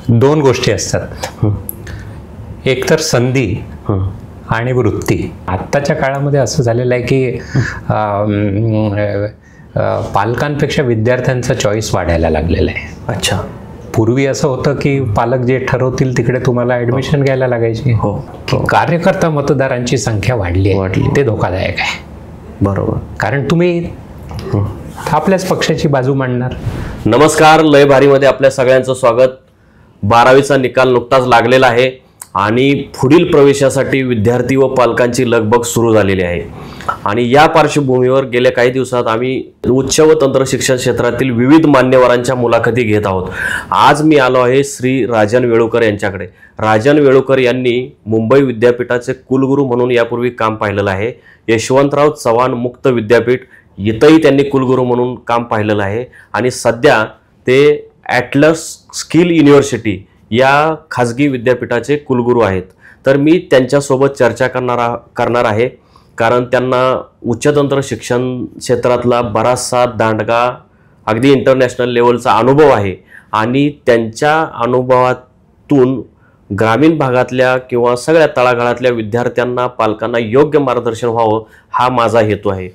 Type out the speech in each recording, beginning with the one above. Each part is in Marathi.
दोन गोष्टी असतात, एक तर संधी आणि वृत्ती. आत्ताच्या काळामध्ये असं झालेलं आहे की पालकांपेक्षा विद्यार्थ्यांचा चॉईस वाढायला लागलेला आहे. अच्छा. पूर्वी असं होतं की पालक जे ठरवतील तिकडे तुम्हाला ऍडमिशन घ्यायला लागायची. कार्यकर्ता मतदारांची संख्या वाढली आहे, ते धोकादायक आहे. बरोबर. कारण तुम्ही आपल्याच पक्षाची बाजू मांडणार. नमस्कार, लय भारीमध्ये आपल्या सगळ्यांचं स्वागत. 12वीचा निकाल नुकताच लागलेला आहे आणि पुढील प्रवेशासाठी विद्यार्थी व पालकांची लगबग सुरू झालेली आहे. आणि या पार्श्वभूमीवर गेल्या काही दिवसात आम्ही उच्च व तंत्र शिक्षण क्षेत्रातील विविध मान्यवरांच्या मुलाखती घेत आहोत. आज मी आलो आहे श्री राजन वेळुकर यांच्याकडे. राजन वेळुकर यांनी मुंबई विद्यापीठाचे कुलगुरू म्हणून यापूर्वी काम पाहिलेलं आहे. यशवंतराव चव्हाण मुक्त विद्यापीठ इथंही त्यांनी कुलगुरू म्हणून काम पाहिलेलं आहे आणि सध्या ते ॲटलस स्किल युनिव्हर्सिटी या खाजगी विद्यापीठाचे कुलगुरू आहेत. तर मी त्यांच्यासोबत चर्चा करणार आहे, कारण त्यांना उच्चतंत्र शिक्षण क्षेत्रातला बराचसा दांडगा, अगदी इंटरनॅशनल लेवलचा अनुभव आहे आणि त्यांच्या अनुभवातून ग्रामीण भागातल्या किंवा सगळ्या तळागाळातल्या विद्यार्थ्यांना, पालकांना योग्य मार्गदर्शन व्हावं हा माझा हेतू आहे.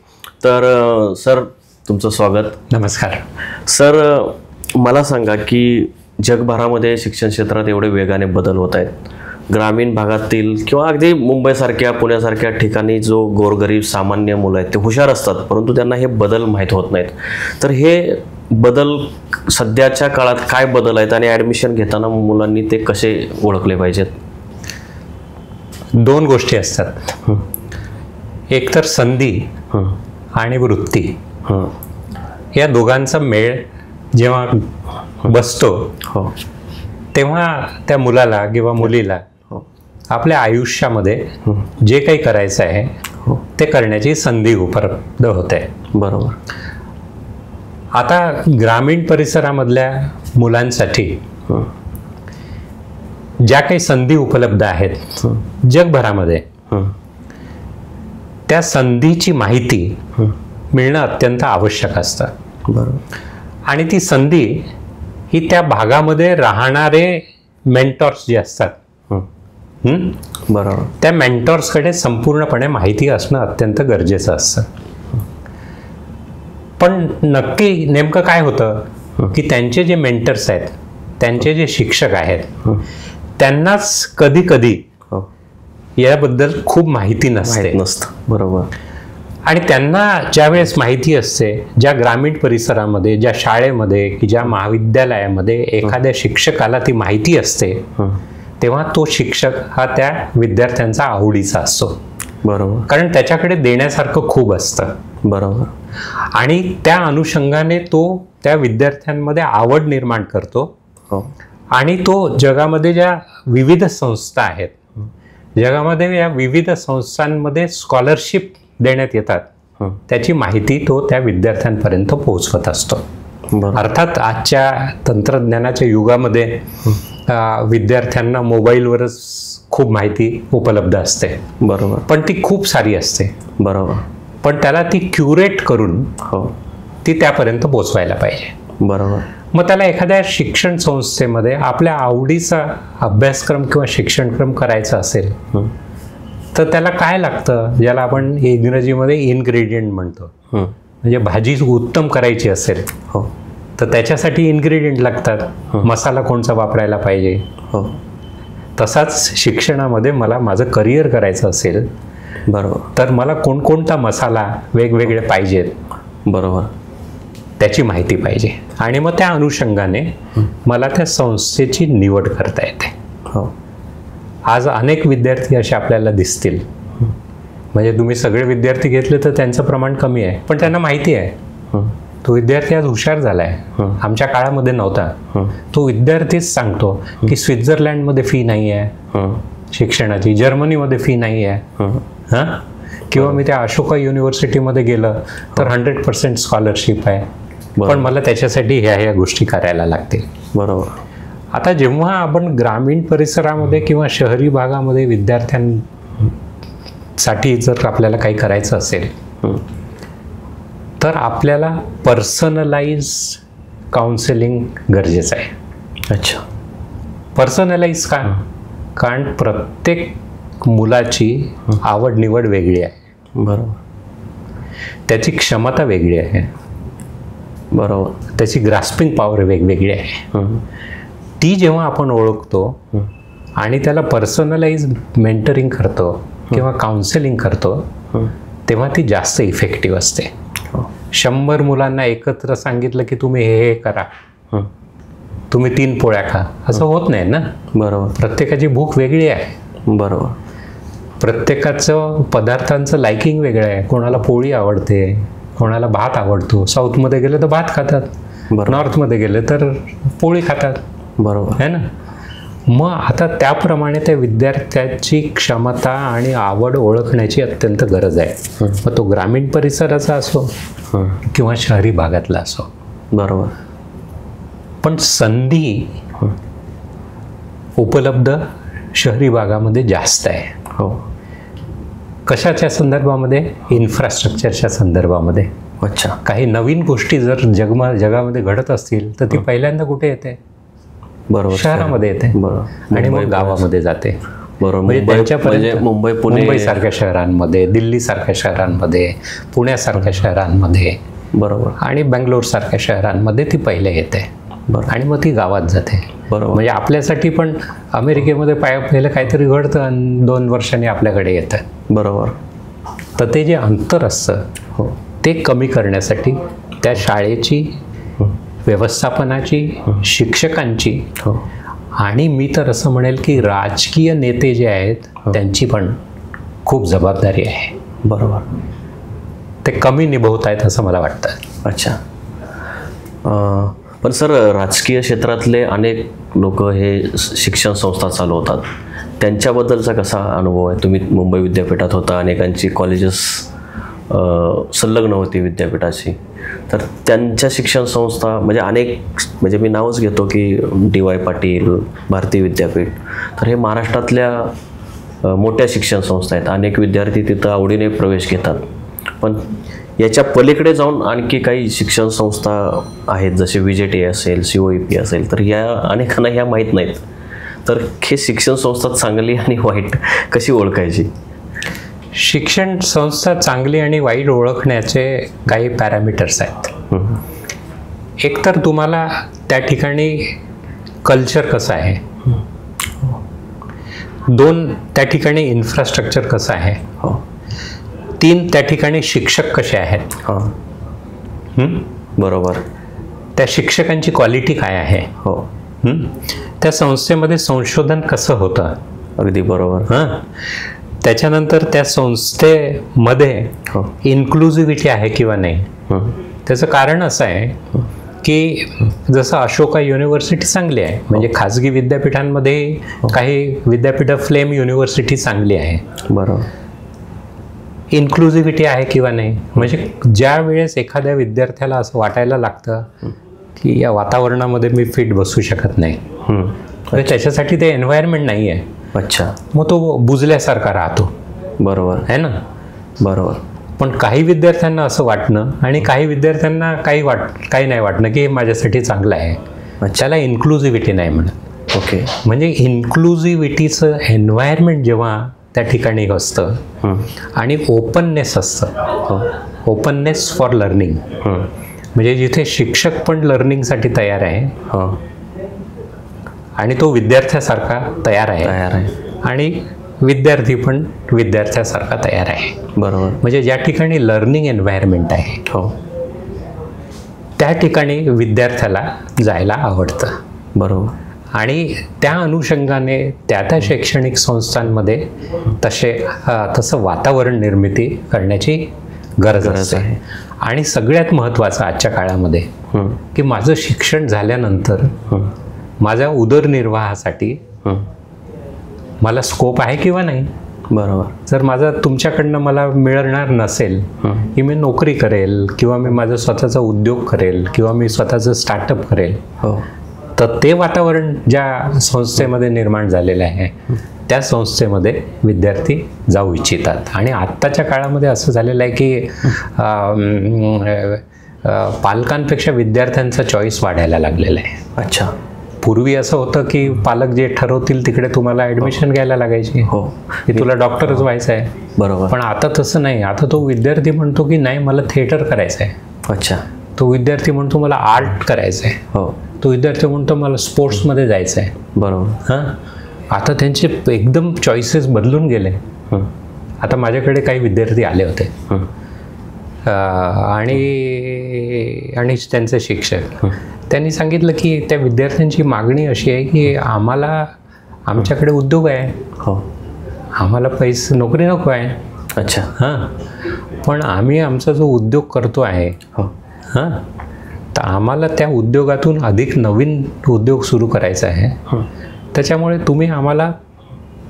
तर सर, तुमचं स्वागत. नमस्कार सर. मला सांगा की जगभरामध्ये शिक्षण क्षेत्रात एवढे वेगाने बदल होत आहेत. ग्रामीण भागातील किंवा अगदी मुंबईसारख्या, पुण्यासारख्या ठिकाणी जो गोरगरीब सामान्य मुलं आहेत ते हुशार असतात, परंतु त्यांना हे बदल माहीत होत नाहीत. तर हे बदल सध्याच्या काळात काय बदल आहेत आणि ॲडमिशन घेताना मुलांनी ते कसे ओळखले पाहिजेत? दोन गोष्टी असतात, एक तर संधी आणि वृत्ती. या दोघांचा मेळ जेव्हा बसतो तेव्हा त्या मुलाला किंवा मुलीला आपल्या आयुष्यामध्ये जे काही करायचं आहे ते करण्याची संधी उपलब्ध होते. बरोबर. आता ग्रामीण परिसरामधल्या मुलांसाठी ज्या काही संधी उपलब्ध आहेत जगभरामध्ये, त्या संधीची माहिती मिळणं अत्यंत आवश्यक असतं. बरोबर. आणि ती संधी ही त्या भागामध्ये राहणारे मेंटॉर्स जे असतात, बरोबर, त्या मेंटॉर्सकडे संपूर्णपणे माहिती असणं अत्यंत गरजेचं असतं. पण नक्की नेमकं काय होतं की त्यांचे जे मेंटर्स आहेत, त्यांचे जे शिक्षक आहेत, त्यांनाच कधी कधी याबद्दल खूप माहिती नसते. बरोबर. आणि त्यांना ज्यावेळेस माहिती असते, ज्या ग्रामीण परिसरामध्ये, ज्या शाळेमध्ये की ज्या महाविद्यालयामध्ये एखाद्या शिक्षकाला ती माहिती असते, तेव्हा तो शिक्षक हा त्या विद्यार्थ्यांचा आवडीचा असतो. बरोबर. कारण त्याच्याकडे देण्यासारखं खूप असतं. बरोबर. आणि त्या अनुषंगाने तो त्या विद्यार्थ्यांमध्ये आवड निर्माण करतो. आणि तो जगामध्ये ज्या विविध संस्था आहेत, जगामध्ये या विविध संस्थांमध्ये स्कॉलरशिप देण्यात येतात, त्याची माहिती तो त्या विद्यार्थ्यांपर्यंत पोहोचवत असतो. अर्थात आजच्या तंत्रज्ञानाच्या युगामध्ये विद्यार्थ्यांना मोबाईलवरच खूप माहिती उपलब्ध असते. बरोबर. पण ती खूप सारी असते. बरोबर. पण त्याला ती क्युरेट करून ती त्यापर्यंत पोहोचवायला पाहिजे. बरोबर. मग त्याला एखाद्या शिक्षण संस्थेमध्ये आपल्या आवडीचा अभ्यासक्रम किंवा शिक्षणक्रम करायचा असेल तर त्याला काय लागतं, ज्याला आपण इंग्रजीमध्ये इन्ग्रेडियंट म्हणतो. म्हणजे भाजी उत्तम करायची असेल तर त्याच्यासाठी इन्ग्रेडियंट लागतात. मसाला कोणचा वापरायला पाहिजे. तसाच शिक्षणामध्ये मला माझं करिअर करायचं असेल, बरोबर, तर मला कोणकोणता मसाला वेगवेगळे पाहिजेत. बरोबर. त्याची माहिती पाहिजे. आणि मग त्या अनुषंगाने मला त्या संस्थेची निवड करता येते. आज अनेक विद्यार्थी असे आपल्याला दिसतील, म्हणजे तुम्ही सगळे विद्यार्थी घेतले तर त्यांचं प्रमाण कमी आहे, पण त्यांना माहिती आहे तो विद्यार्थी आज हुशार झालाय. आमच्या काळामध्ये नव्हता. तो विद्यार्थीच सांगतो की स्वित्झर्लंडमध्ये फी नाही आहे शिक्षणाची, जर्मनीमध्ये फी नाही आहे, किंवा मी त्या अशोका युनिव्हर्सिटीमध्ये गेलं तर 100% स्कॉलरशिप आहे, पण मला त्याच्यासाठी ह्या गोष्टी करायला लागतील. बरोबर. आता जेव्हा आपण ग्रामीण परिसरामध्ये किंवा शहरी भागामध्ये विद्यार्थ्यांसाठी जर आपल्याला काही करायचं असेल तर आपल्याला पर्सनलाइज काउन्सिलिंग गरजेचं आहे. अच्छा. पर्सनलाइज का? कारण प्रत्येक मुलाची आवड निवड वेगळी आहे, बरोबर. त्याची क्षमता वेगळी आहे, बरोबर. त्याची ग्रास्पिंग पॉवर वेगवेगळी आहे. ती जेव्हा आपण ओळखतो आणि त्याला पर्सनलाइज मेंटरिंग करतो किंवा काउन्सिलिंग करतो, तेव्हा ती जास्त इफेक्टिव्ह असते. 100 मुलांना एकत्र सांगितलं की तुम्ही हे करा, तुम्ही 3 पोळ्या खा, असं होत नाही ना. बरोबर. प्रत्येकाची भूक वेगळी आहे, बरोबर. प्रत्येकाचं पदार्थांचं लाइकिंग वेगळं आहे. कोणाला पोळी आवडते, कोणाला भात आवडतो. साऊथमध्ये गेले तर भात खातात, नॉर्थमध्ये गेले तर पोळी खातात, बरोबर है ना. मग आता त्याप्रमाणे त्या विद्यार्थ्याची क्षमता आणि आवड ओळखण्याची अत्यंत गरज आहे. मग तो ग्रामीण परिसराचा असो किंवा शहरी भागातला असो. बरोबर. पण संधी उपलब्ध शहरी भागामध्ये जास्त आहे. हो. कशाच्या संदर्भामध्ये? इन्फ्रास्ट्रक्चरच्या संदर्भामध्ये. अच्छा. काही नवीन गोष्टी जर जगामध्ये घडत असतील तर ती पहिल्यांदा कुठे येते? बरोबर, शहरामध्ये येते. बरोबर. आणि मग गावामध्ये जाते. बरोबर. म्हणजे त्यांच्यापर्यंत मुंबई, पुणे, मुंबईसारख्या शहरांमध्ये, दिल्लीसारख्या शहरांमध्ये, पुण्यासारख्या शहरांमध्ये, बरोबर, आणि बेंगलोरसारख्या शहरांमध्ये ती पहिले येते. आणि मग ती गावात जाते. बरोबर. म्हणजे आपल्यासाठी पण अमेरिकेमध्ये पहिलं काहीतरी घडतं आणि 2 वर्षांनी आपल्याकडे येतं. बरोबर. तर ते जे अंतर असतं ते कमी करण्यासाठी त्या शाळेची, व्यवस्थापनाची, शिक्षकांची, आणि मी तर असं म्हणेल की राजकीय नेते जे आहेत त्यांची पण खूप जबाबदारी आहे. बरोबर. ते कमी निभवत आहेत असं मला वाटतं. अच्छा. पण सर, राजकीय क्षेत्रातले अनेक लोक हे शिक्षण संस्था चालवतात, त्यांच्याबद्दलचा कसा अनुभव आहे? तुम्ही मुंबई विद्यापीठात होता, अनेकांची कॉलेजेस संलग्न होती विद्यापीठाची, तर त्यांच्या शिक्षण संस्था म्हणजे मी नावच घेतो की DY पाटील, भारती विद्यापीठ, तर हे महाराष्ट्रातल्या मोठ्या शिक्षण संस्था आहेत. अनेक विद्यार्थी तिथं आवडीने प्रवेश घेतात. पण याच्या पलीकडे जाऊन आणखी काही शिक्षण संस्था आहेत, जसे VJT असेल, COEP असेल, तर या अनेकांना ह्या माहीत नाहीत. तर हे शिक्षण संस्था चांगली आणि वाईट कशी ओळखायची? शिक्षण संस्था चांगली आणि वाईट ओळखण्याचे काही पॅरामीटर्स आहेत. एक तर तुम्हाला त्या ठिकाणी कल्चर कसं आहे, 2 त्या ठिकाणी इन्फ्रास्ट्रक्चर कसं आहे, 3 त्या ठिकाणी शिक्षक कसे आहेत, बरोबर, त्या शिक्षकांची क्वालिटी काय आहे, त्या संस्थेमध्ये संशोधन कसं होतं, अगदी बरोबर, त्याच्यानंतर त्या संस्थेमध्ये इन्क्लुझिव्हिटी आहे किंवा नाही. त्याचं कारण असं आहे की जसं अशोका युनिव्हर्सिटी चांगली आहे, म्हणजे खाजगी विद्यापीठांमध्ये काही विद्यापीठ फ्लेम युनिव्हर्सिटी चांगली आहे, बरोबर, इन्क्लुझिव्हिटी आहे किंवा नाही. म्हणजे ज्या वेळेस एखाद्या विद्यार्थ्याला असं वाटायला लागतं की या वातावरणामध्ये मी फिट बसू शकत नाही, म्हणजे त्याच्यासाठी ते एन्व्हायरमेंट नाही आहे. अच्छा. मग तो बुजल्यासारखा राहतो. बरोबर आहे ना. बरोबर. पण काही विद्यार्थ्यांना असं वाटणं आणि काही विद्यार्थ्यांना काही नाही वाटणं की हे माझ्यासाठी चांगलं आहे, त्याला इन्क्लुझिव्हिटी नाही म्हणत. ओके. म्हणजे इन्क्लुझिव्हिटीचं एन्व्हायरमेंट जेव्हा त्या ठिकाणी असतं आणि ओपननेस असतं, ओपननेस फॉर लर्निंग, म्हणजे जिथे शिक्षक पण लर्निंगसाठी तयार आहे आणि तो विद्यार्थ्यासारखा तयार आहे आणि विद्यार्थी पण विद्यार्थ्यासारखा तयार आहे. बरोबर. म्हणजे ज्या ठिकाणी लर्निंग एन्व्हायरमेंट आहे त्या ठिकाणी विद्यार्थ्याला जायला आवडतं. बरोबर. आणि त्या अनुषंगाने त्या शैक्षणिक संस्थांमध्ये तसं वातावरण निर्मिती करण्याची गरज आहे. आणि सगळ्यात महत्त्वाचं आजच्या काळामध्ये की माझं शिक्षण झाल्यानंतर माझ्या उदरनिर्वाहासाठी मला स्कोप आहे किंवा नाही. बरोबर. जर माझा तुमच्याकडनं मला मिळणार नसेल की मी नोकरी करेल किंवा मी माझा स्वतःचा उद्योग करेल किंवा मी स्वतःचं स्टार्टअप करेल, तर ते वातावरण ज्या संस्थेमध्ये निर्माण झालेलं आहे त्या संस्थेमध्ये विद्यार्थी जाऊ इच्छितात. आणि आत्ताच्या काळामध्ये असं झालेलं आहे की पालकांपेक्षा विद्यार्थ्यांचा चॉईस वाढायला लागलेला आहे. अच्छा. पूर्वी असं होतं की पालक जे ठरवतील तिकडे तुम्हाला ऍडमिशन घ्यायला लागायची, हो, की तुला डॉक्टरच व्हायचं आहे. बरोबर. पण आता तसं नाही. आता तो विद्यार्थी म्हणतो की नाही, मला थिएटर करायचं आहे. अच्छा. तो विद्यार्थी म्हणतो मला आर्ट करायचं आहे. हो. तो विद्यार्थी म्हणतो मला स्पोर्ट्समध्ये जायचं आहे. बरोबर. हां, आता त्यांचे एकदम चॉईसेस बदलून गेले. आता माझ्याकडे काही विद्यार्थी आले होते आणि त्यांचे शिक्षक, त्यांनी सांगितलं की त्या विद्यार्थ्यांची मागणी अशी आहे की आमच्याकडे उद्योग आहे. हो. आम्हाला पैसे नोकरी नको आहे. अच्छा. हां, पण आम्ही आमचा जो उद्योग करतो आहे, हो, हां, तर आम्हाला त्या उद्योगातून अधिक नवीन उद्योग सुरू करायचा आहे. त्याच्यामुळे तुम्ही आम्हाला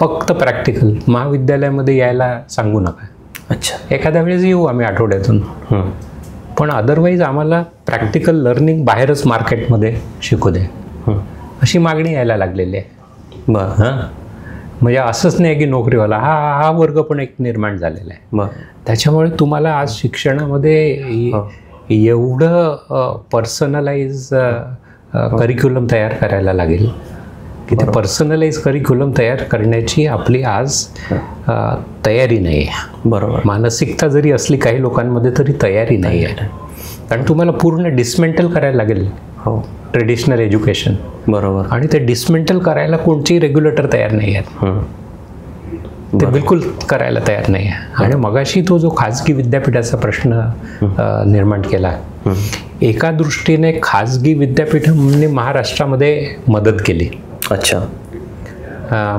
फक्त प्रॅक्टिकल महाविद्यालयामध्ये यायला सांगू नका. अच्छा. एखाद्या वेळेस येऊ आम्ही आठवड्यातून, पण अदरवाईज आम्हाला प्रॅक्टिकल लर्निंग बाहेरच मार्केटमध्ये शिकू दे, अशी मागणी यायला लागलेली आहे. बरं. हां, म्हणजे असंच नाही की नोकरीवाला हा वर्ग पण एक निर्माण झालेला आहे. बरं. त्याच्यामुळे तुम्हाला आज शिक्षणामध्ये एवढं पर्सनलाइज करिक्युलम तयार करायला लागेल की ते पर्सनलाइज करिक्युलम तयार करण्याची आपली आज तयारी नाही आहे. बरोबर. मानसिकता जरी असली काही लोकांमध्ये तरी तयारी नाही आहे. कारण तुम्हाला पूर्ण डिसमेंटल करायला लागेल. हो. Traditional education. बरोबर. आणि ते डिसमेंटल करायला कोणतेही रेग्युलेटर तयार नाही आहेत. ते बिलकुल करायला तयार नाही आहे. आणि मगाशी तो जो खाजगी विद्यापीठाचा प्रश्न निर्माण केला, एका दृष्टीने खाजगी विद्यापीठांनी महाराष्ट्रामध्ये मदत केली. अच्छा.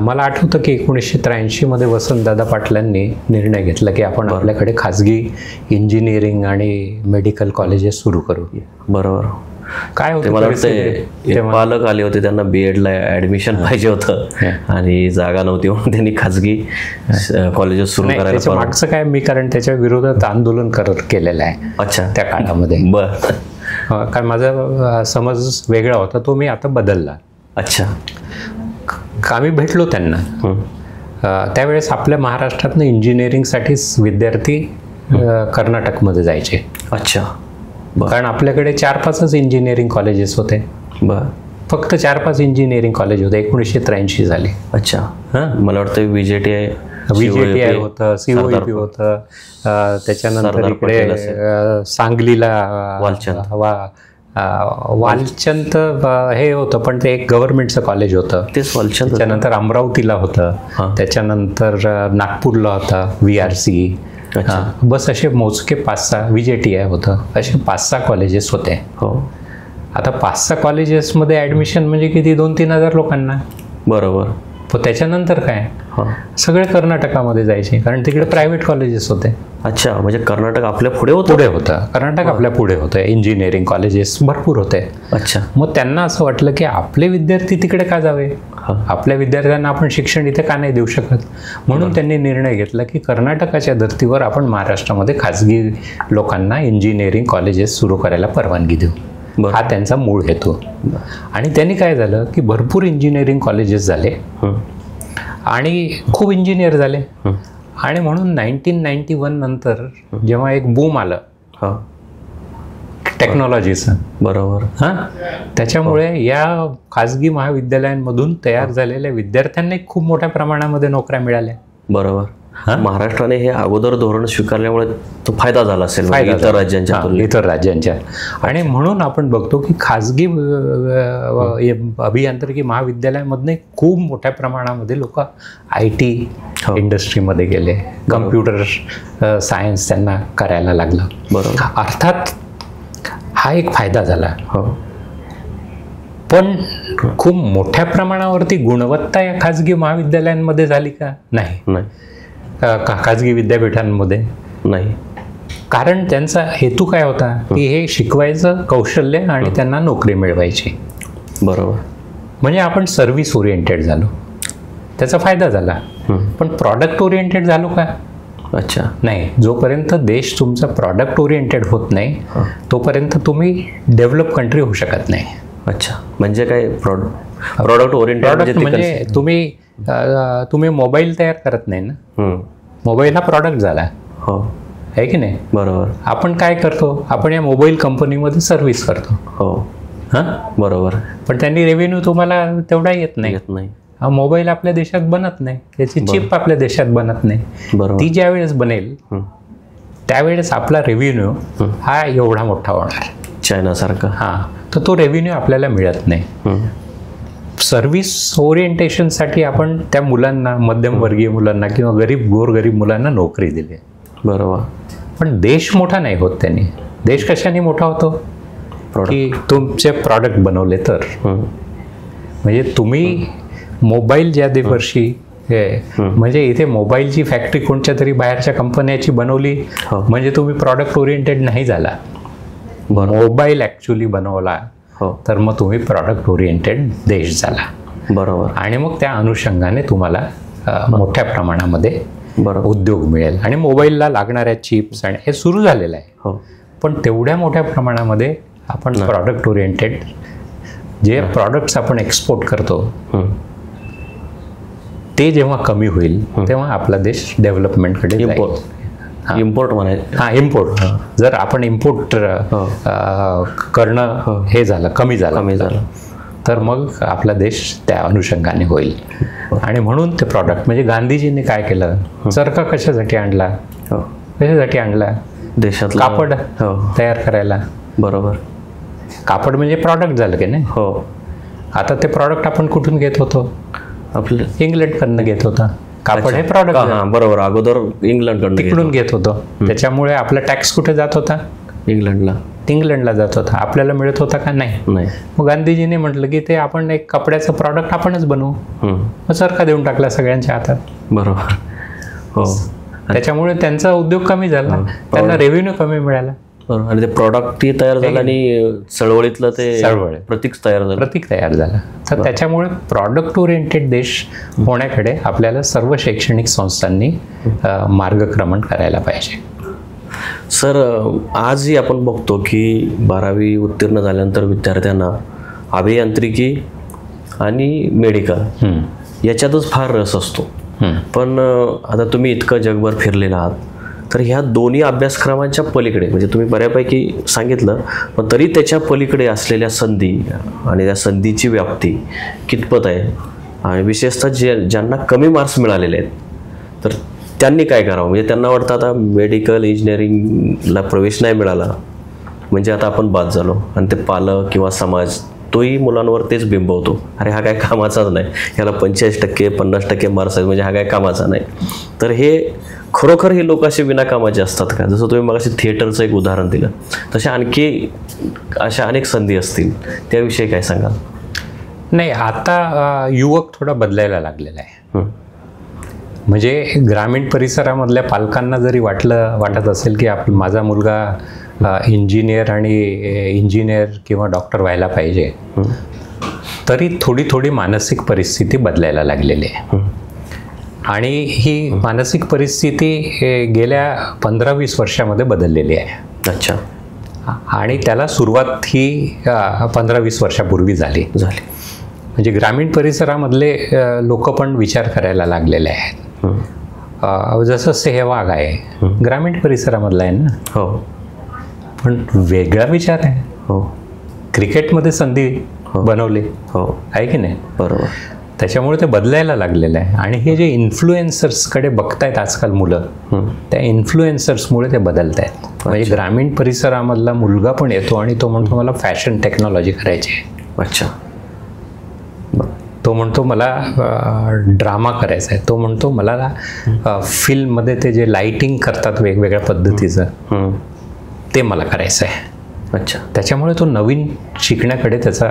मला आठवतं की 1983 वसंतदादा पाटलांनी निर्णय घेतला की आपण आपल्याकडे खाजगी इंजिनिअरिंग आणि मेडिकल कॉलेजेस सुरू करू. बरोबर. काय होतं, मला वाटतं पालक आले होते, त्यांना बीएडला ऍडमिशन पाहिजे होतं आणि जागा नव्हती म्हणून त्यांनी खाजगी कॉलेजेस सुरू करायला. त्याच्या मागचं काय, मी कारण त्याच्या विरोधात आंदोलन केलेलं आहे. अच्छा. त्या काळामध्ये. बरं. कारण माझा समज वेगळा होता, तो मी आता बदलला. अच्छा. आम्ही भेटलो त्यांना. त्यावेळेस आपल्या महाराष्ट्रातनं इंजिनिअरिंगसाठीच विद्यार्थी कर्नाटकमध्ये जायचे. अच्छा. कारण आपल्याकडे 4-5 इंजिनिअरिंग कॉलेजेस होते. बरं. फक्त 4-5 इंजिनिअरिंग कॉलेज होते. 1983 झाले. अच्छा. हां, मला वाटतं व्हीजेटीआय होतं, सीओईपी होतं. त्याच्यानंतर इकडे सांगलीला वालचंद हे होतं, पण ते एक गव्हर्नमेंटचं कॉलेज होतं. तेच वालचंद. त्याच्यानंतर अमरावतीला होतं. त्याच्यानंतर नागपूरला होता VRC. बस असे मोजके 5-6. VJTI होतं. असे 5-6 कॉलेजेस होते. हो. आता 5-6 कॉलेजेसमध्ये ॲडमिशन म्हणजे किती, 2-3 हजार लोकांना. बरोबर. पण त्याच्यानंतर काय, सगळे कर्नाटकामध्ये जायचे, कारण तिकडे प्रायव्हेट कॉलेजेस होते. अच्छा. म्हणजे कर्नाटक आपल्या पुढे होतं. कर्नाटक आपल्या पुढे होतं. इंजिनिअरिंग कॉलेजेस भरपूर होते. अच्छा. मग त्यांना असं वाटलं की आपले विद्यार्थी तिकडे का जावे, आपल्या विद्यार्थ्यांना आपण शिक्षण इथे का नाही देऊ शकत. म्हणून त्यांनी निर्णय घेतला की कर्नाटकाच्या धर्तीवर आपण महाराष्ट्रामध्ये खाजगी लोकांना इंजिनिअरिंग कॉलेजेस सुरू करायला परवानगी देऊ. हा त्यांचा मूळ हेतू. आणि त्यांनी काय झालं की भरपूर इंजिनिअरिंग कॉलेजेस झाले आणि खूप इंजिनियर झाले. आणि म्हणून 1991 नंतर जेव्हा एक बूम आलं टेक्नॉलॉजीचं, बरोबर, त्याच्यामुळे या खाजगी महाविद्यालयांमधून तयार झालेल्या विद्यार्थ्यांना खूप मोठ्या प्रमाणामध्ये नोकऱ्या मिळाल्या. बरोबर. महाराष्ट्राने हे अगोदर धोरण स्वीकारल्यामुळे तो फायदा झाला असेल इतर राज्यांच्या. आणि म्हणून आपण बघतो की खाजगी अभियांत्रिकी महाविद्यालयामधनं खूप मोठ्या प्रमाणामध्ये लोक IT इंडस्ट्रीमध्ये गेले. कम्प्युटर सायन्स त्यांना करायला लागलं. बरोबर. अर्थात हा एक फायदा झाला. पण खूप मोठ्या प्रमाणावरती गुणवत्ता या खाजगी महाविद्यालयांमध्ये झाली का? नाही. खाजगी विद्यापीठांमध्ये नाही. कारण त्यांचा हेतू काय होता की हे शिकवायचं कौशल्य आणि त्यांना नोकरी मिळवायची. बरोबर. म्हणजे आपण सर्व्हिस ओरिएंटेड झालो, त्याचा फायदा झाला. पण प्रॉडक्ट ओरिएंटेड झालो का? अच्छा. नाही. जोपर्यंत देश तुमचा प्रॉडक्ट ओरिएंटेड होत नाही तोपर्यंत तुम्ही डेव्हलप कंट्री होऊ शकत नाही. अच्छा. म्हणजे काय प्रॉडक्ट ओरिएंटेड म्हणजे तुम्ही मोबाईल तयार करत नाही ना. मोबाईल हा प्रॉडक्ट झाला. हो, आहे की नाही? बरोबर. आपण काय करतो, आपण या मोबाईल कंपनीमध्ये सर्व्हिस करतो. हो. बरोबर. पण त्यांनी रेव्हेन्यू तुम्हाला तेवढा येत नाही. हा मोबाईल आपल्या देशात बनत नाही, त्याची चिप आपल्या देशात बनत नाही. ती ज्या वेळेस बनेल त्यावेळेस आपला रेव्हेन्यू हा एवढा मोठा होणार चायनासारखा. तर तो रेव्हेन्यू आपल्याला मिळत नाही. सर्व्हिस ओरिएंटेशनसाठी आपण त्या मुलांना, मध्यमवर्गीय मुलांना किंवा गोरगरीब मुलांना नोकरी दिली. बरोबर. पण देश मोठा नाही होत त्यांनी. देश कशाने मोठा होतो की तुमचे प्रॉडक्ट बनवले तर. म्हणजे तुम्ही मोबाईल ज्या वर्षी म्हणजे इथे मोबाईलची फॅक्टरी कोणत्या तरी बाहेरच्या कंपन्याची बनवली म्हणजे तुम्ही प्रॉडक्ट ओरिएंटेड नाही झाला. मोबाईल ऍक्च्युली बनवला तर मग तुम्ही प्रॉडक्ट ओरिएंटेड देश झाला. बरोबर. आणि मग त्या अनुषंगाने तुम्हाला मोठ्या प्रमाणामध्ये उद्योग मिळेल. आणि मोबाईलला लागणाऱ्या चिप्स आणि हे सुरू झालेलं आहे. पण तेवढ्या मोठ्या प्रमाणामध्ये आपण प्रॉडक्ट ओरिएंटेड जे प्रॉडक्ट्स आपण एक्सपोर्ट करतो ते जेव्हा कमी होईल तेव्हा आपला देश डेव्हलपमेंटकडे जाईल. इम्पोर्ट म्हणायचं. इम्पोर्ट. जर आपण इम्पोर्ट करणं हे झालं, कमी झालं तर मग आपला देश त्या अनुषंगाने होईल. आणि म्हणून ते प्रॉडक्ट म्हणजे गांधीजींनी काय केलं, चरखा कशासाठी आणला, कशासाठी आणला, देशात कापड तयार करायला. बरोबर. कापड म्हणजे प्रॉडक्ट झालं की नाही. आता ते प्रॉडक्ट आपण कुठून घेत होतो, आपलं इंग्लंडकडनं घेत होता. कापड हे प्रॉडक्ट. बरोबर. अगोदर इंग्लंडकडनं तिकडून घेत होतो. त्याच्यामुळे आपला टॅक्स कुठे जात होता, इंग्लंडला जात होता. आपल्याला मिळत होता का, नाही. मग गांधीजीने म्हटलं की ते आपण एक कपड्याचं प्रॉडक्ट आपणच बनवू. मग चरखा देऊन टाकला सगळ्यांच्या हातात. बरोबर. त्याच्यामुळे त्यांचा उद्योग कमी झाला, त्यांना रेव्हेन्यू कमी मिळाला. आणि ते प्रॉडक्ट तयार झालं आणि चळवळीतलं ते प्रतीक तयार झालं. तर त्याच्यामुळे प्रॉडक्ट ओरिएंटेड देश होण्याकडे आपल्याला सर्व शैक्षणिक संस्थांनी मार्गक्रमण करायला पाहिजे. सर, आजही आपण बघतो की 12वी उत्तीर्ण झाल्यानंतर विद्यार्थ्यांना अभियांत्रिकी आणि मेडिकल याच्यातच फार रस असतो. पण आता तुम्ही इतकं जगभर फिरलेला आहात, तर ह्या दोन्ही अभ्यासक्रमांच्या पलीकडे म्हणजे तुम्ही बऱ्यापैकी सांगितलं, पण तरी त्याच्या पलीकडे असलेल्या संधी आणि त्या संधीची व्याप्ती कितपत आहे, आणि विशेषतः ज्यांना कमी मार्क्स मिळालेले आहेत तर त्यांनी काय करावं. म्हणजे त्यांना वाटतं आता मेडिकल इंजिनिअरिंगला प्रवेश नाही मिळाला म्हणजे आता आपण बाद झालो, आणि ते पालक किंवा समाज तोही मुलांवर तेच बिंबवतो, अरे हा काय कामाचाच नाही, याला 45% 50% मार्क्स आहेत म्हणजे हा काय कामाचा नाही. तर हे खरोखर हे लोक असे विनाकामाचे असतात का? जसं तुम्ही मग थिएटरचं एक उदाहरण दिलं, तसे आणखी अशा अनेक संधी असतील, त्याविषयी काय सांगाल? नाही, आता युवक थोडा बदलायला लागलेला आहे. म्हणजे ग्रामीण परिसरामधल्या पालकांना जरी वाटत असेल की माझा मुलगा इंजिनियर किंवा डॉक्टर व्हायला पाहिजे, तरी थोडी थोडी मानसिक परिस्थिती बदलायला लागलेली आहे. आणि ही मानसिक परिस्थिती गेल्या 15-20 वर्षामध्ये बदललेली आहे. अच्छा. आणि त्याला सुरुवात ही 15-20 वर्षापूर्वी झाली. म्हणजे ग्रामीण परिसरामधले लोक पण विचार करायला लागलेले आहेत. जसं सेहवाग आहे, ग्रामीण परिसरामधला आहे ना. पण वेगळा विचार आहे. क्रिकेटमध्ये संधी बनवली आहे की नाही. बरोबर. त्याच्यामुळे ते बदलायला लागलेलं आहे. आणि हे जे इन्फ्लुएन्सर्सकडे बघतायत आजकाल मुलं, त्या इन्फ्लुएन्सर्समुळे ते बदलत आहेत. म्हणजे ग्रामीण परिसरामधला मुलगा पण येतो आणि तो म्हणतो मला फॅशन टेक्नॉलॉजी करायची आहे. अच्छा. तो म्हणतो मला ड्रामा करायचा आहे. तो म्हणतो मला फिल्ममध्ये ते जे लाइटिंग करतात वेगवेगळ्या पद्धतीचं ते मला करायचं आहे. अच्छा. त्याच्यामुळे तो नवीन शिकण्याकडे, त्याचा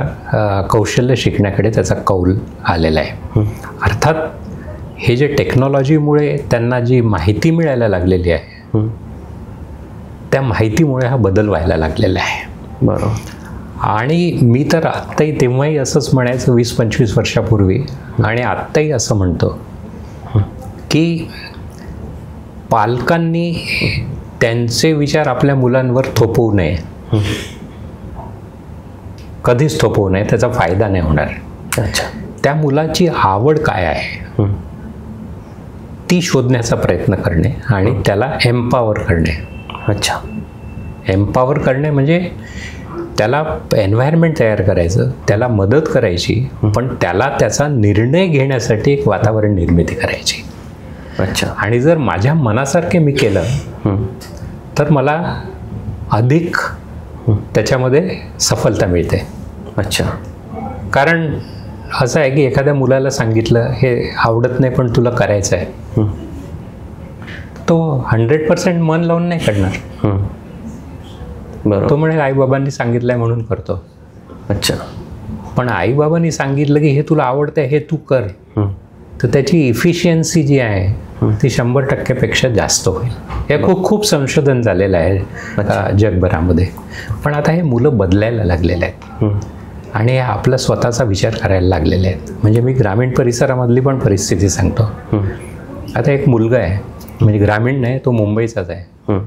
कौशल्य शिकण्याकडे त्याचा कौल आलेला आहे. अर्थात हे जे टेक्नॉलॉजीमुळे त्यांना जी माहिती मिळायला लागलेली आहे, त्या माहितीमुळे हा बदल व्हायला लागलेला आहे. बरोबर. आणि मी तर आत्ताही, तेव्हाही असंच म्हणायचं 20-25 वर्षापूर्वी, आणि आत्ताही असं म्हणतो की पालकांनी त्यांचे विचार आपल्या मुलांवर थोपवू नये. कधीच थोपवू नये, त्याचा फायदा नाही होणार. अच्छा. त्या मुलाची आवड काय आहे ती शोधण्याचा प्रयत्न करणे आणि त्याला एम्पावर करणे. अच्छा. एम्पावर करणे म्हणजे त्याला एन्व्हायरमेंट तयार करायचं, त्याला मदत करायची, पण त्याला त्याचा निर्णय घेण्यासाठी एक वातावरण निर्मिती करायची. अच्छा. आणि जर माझ्या मनासारखे मी केलं तर मला अधिक त्याच्यामध्ये सफलता मिळते. अच्छा. कारण असं आहे की एखाद्या मुलाला सांगितलं हे आवडत नाही पण तुला करायचं आहे, तो 100% मन लावून नाही करणार. बरोबर. तो म्हणे आईबाबांनी सांगितलंय म्हणून करतो. अच्छा. पण आईबाबांनी सांगितलं की हे तुला आवडतंय हे तू कर, तर त्याची इफिशियन्सी जी आहे ती 100%पेक्षा जास्त होईल. हे खूप संशोधन झालेलं आहे जगभरामध्ये. पण आता हे मुलं बदलायला लागलेले आहेत आणि आपला स्वतःचा विचार करायला लागलेले आहेत. म्हणजे मी ग्रामीण परिसरामधली पण परिस्थिती सांगतो. आता एक मुलगा आहे, म्हणजे ग्रामीण नाही, तो मुंबईचाच आहे.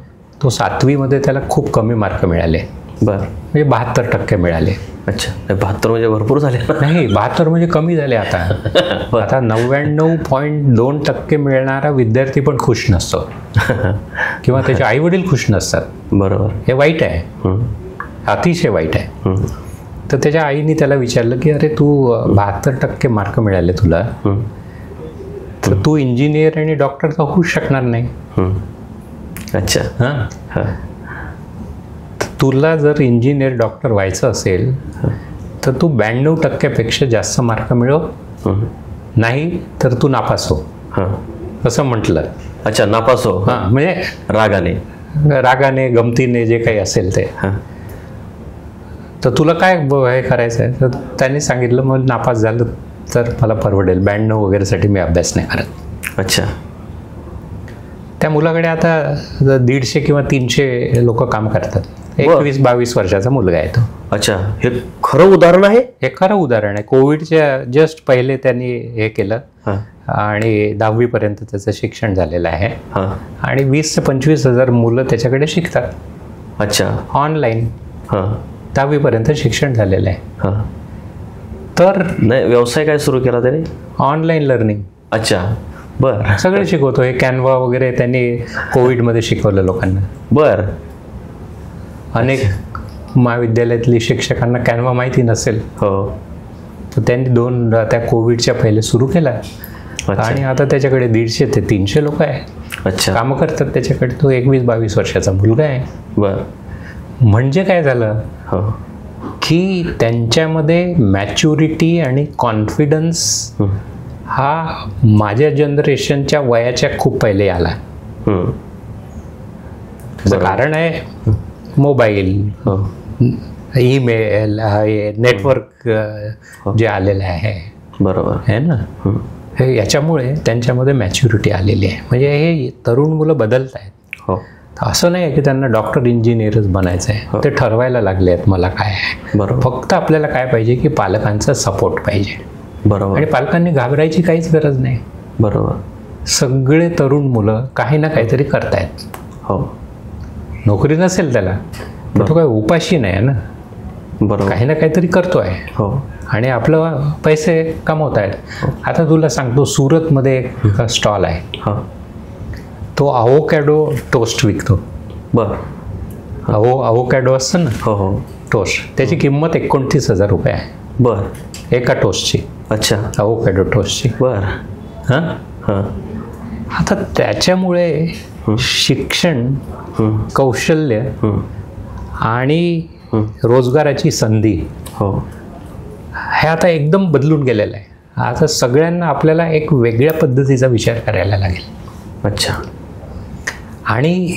तो 7वीमध्ये त्याला खूप कमी मार्क मिळाले. बरं. म्हणजे 72% मिळाले. अच्छा. 72 म्हणजे भरपूर झाले. नाही, 72 म्हणजे कमी झाले. आता 99.2% मिळणारा विद्यार्थी पण खुश नसतो किंवा त्याचे आई वडील खुश नसतात. बरोबर. हे वाईट आहे, अतिशय वाईट आहे. तर त्याच्या आईने त्याला विचारलं की अरे तू 72% मार्क मिळाले तुला, तर तू इंजिनियर आणि डॉक्टर तर होऊच शकणार नाही. अच्छा. हां. तुला जर इंजिनियर डॉक्टर व्हायचं असेल तर तू 92%पेक्षा जास्त मार्क मिळव, नाही तर तू नापास हो, असं म्हटलं. अच्छा. नापास हो. हां, म्हणजे रागाने गमतीने जे काही असेल ते. तर तुला काय हे करायचं आहे, तर त्याने सांगितलं मग नापास झालं तर मला परवडेल, 92 वगैरेसाठी मी अभ्यास नाही करत. अच्छा. त्या मुलाकडे आता 150 किंवा 300 लोक काम करतात. 21-22 वर्षाचा मुलगा आहे तो. अच्छा. हे खरं उदाहरण आहे. हे खरं उदाहरण आहे. कोविडच्या जस्ट पहिले त्यांनी हे केलं आणि 10वीपर्यंत त्याचं शिक्षण झालेलं आहे आणि 20,000 ते 25,000 मुलं त्याच्याकडे शिकतात. अच्छा. ऑनलाईन 10वीपर्यंत शिक्षण झालेलं आहे. तर नाही, व्यवसाय काय सुरू केला त्याने? Online learning. अच्छा. बर. सगळे शिकवतो. हे कॅनवा वगैरे त्यांनी कोविडमध्ये शिकवलं लोकांना. बर. अनेक महाविद्यालयातली शिक्षकांना कॅनवा माहिती नसेल. हो. तर त्यांनी त्या कोविडच्या पहिले सुरू केला आणि आता त्याच्याकडे 150 ते 300 लोक आहेत. अच्छा. कामं करतात त्याच्याकडे. तो 21-22 वर्षाचा मुलगा आहे. बर. म्हणजे काय झालं की त्यांच्यामध्ये मॅच्युरिटी आणि कॉन्फिडन्स हा माझ्या जनरेशनच्या वयाच्या खूप पहिले आला. कारण आहे मोबाईल, ईमेल, नेटवर्क जे आलेलं आहे. बरोबर आहे ना. हे याच्यामुळे त्यांच्यामध्ये मॅच्युरिटी आलेली आहे. म्हणजे हे तरुण मुलं बदलत आहेत. असं नाही आहे की त्यांना डॉक्टर इंजिनियरच बनायचं आहे. ते ठरवायला लागले आहेत मला काय आहे. बरोबर. फक्त आपल्याला काय पाहिजे की पालकांचा सपोर्ट पाहिजे. बरोबर. आणि पालकांनी घाबरायची काहीच गरज नाही. बरोबर. सगळे तरुण मुलं काही ना काहीतरी करतायत. हो. नोकरी नसेल त्याला पण तो काही उपाशी नाही आहे ना. बरोबर. काही ना काहीतरी करतोय. हो. आणि आपलं पैसे कमवत आहेत. आता तुला सांगतो, सुरतमध्ये एक स्टॉल आहे. तो अवोकॅडो टोस्ट विकतो. बर. अवोकॅडो असतं ना. हो हो. टोस्ट. त्याची किंमत 29,000 रुपये आहे. बर. एका टोस्टची. अच्छा. अवोकॅडो टोस्टची. बर. आता त्याच्यामुळे शिक्षण, कौशल्य आणि रोजगाराची संधी हे आता एकदम बदलून गेलेलं आहे. आता सगळ्यांना आपल्याला एक वेगळ्या पद्धतीचा विचार करायला लागेल. अच्छा. आणि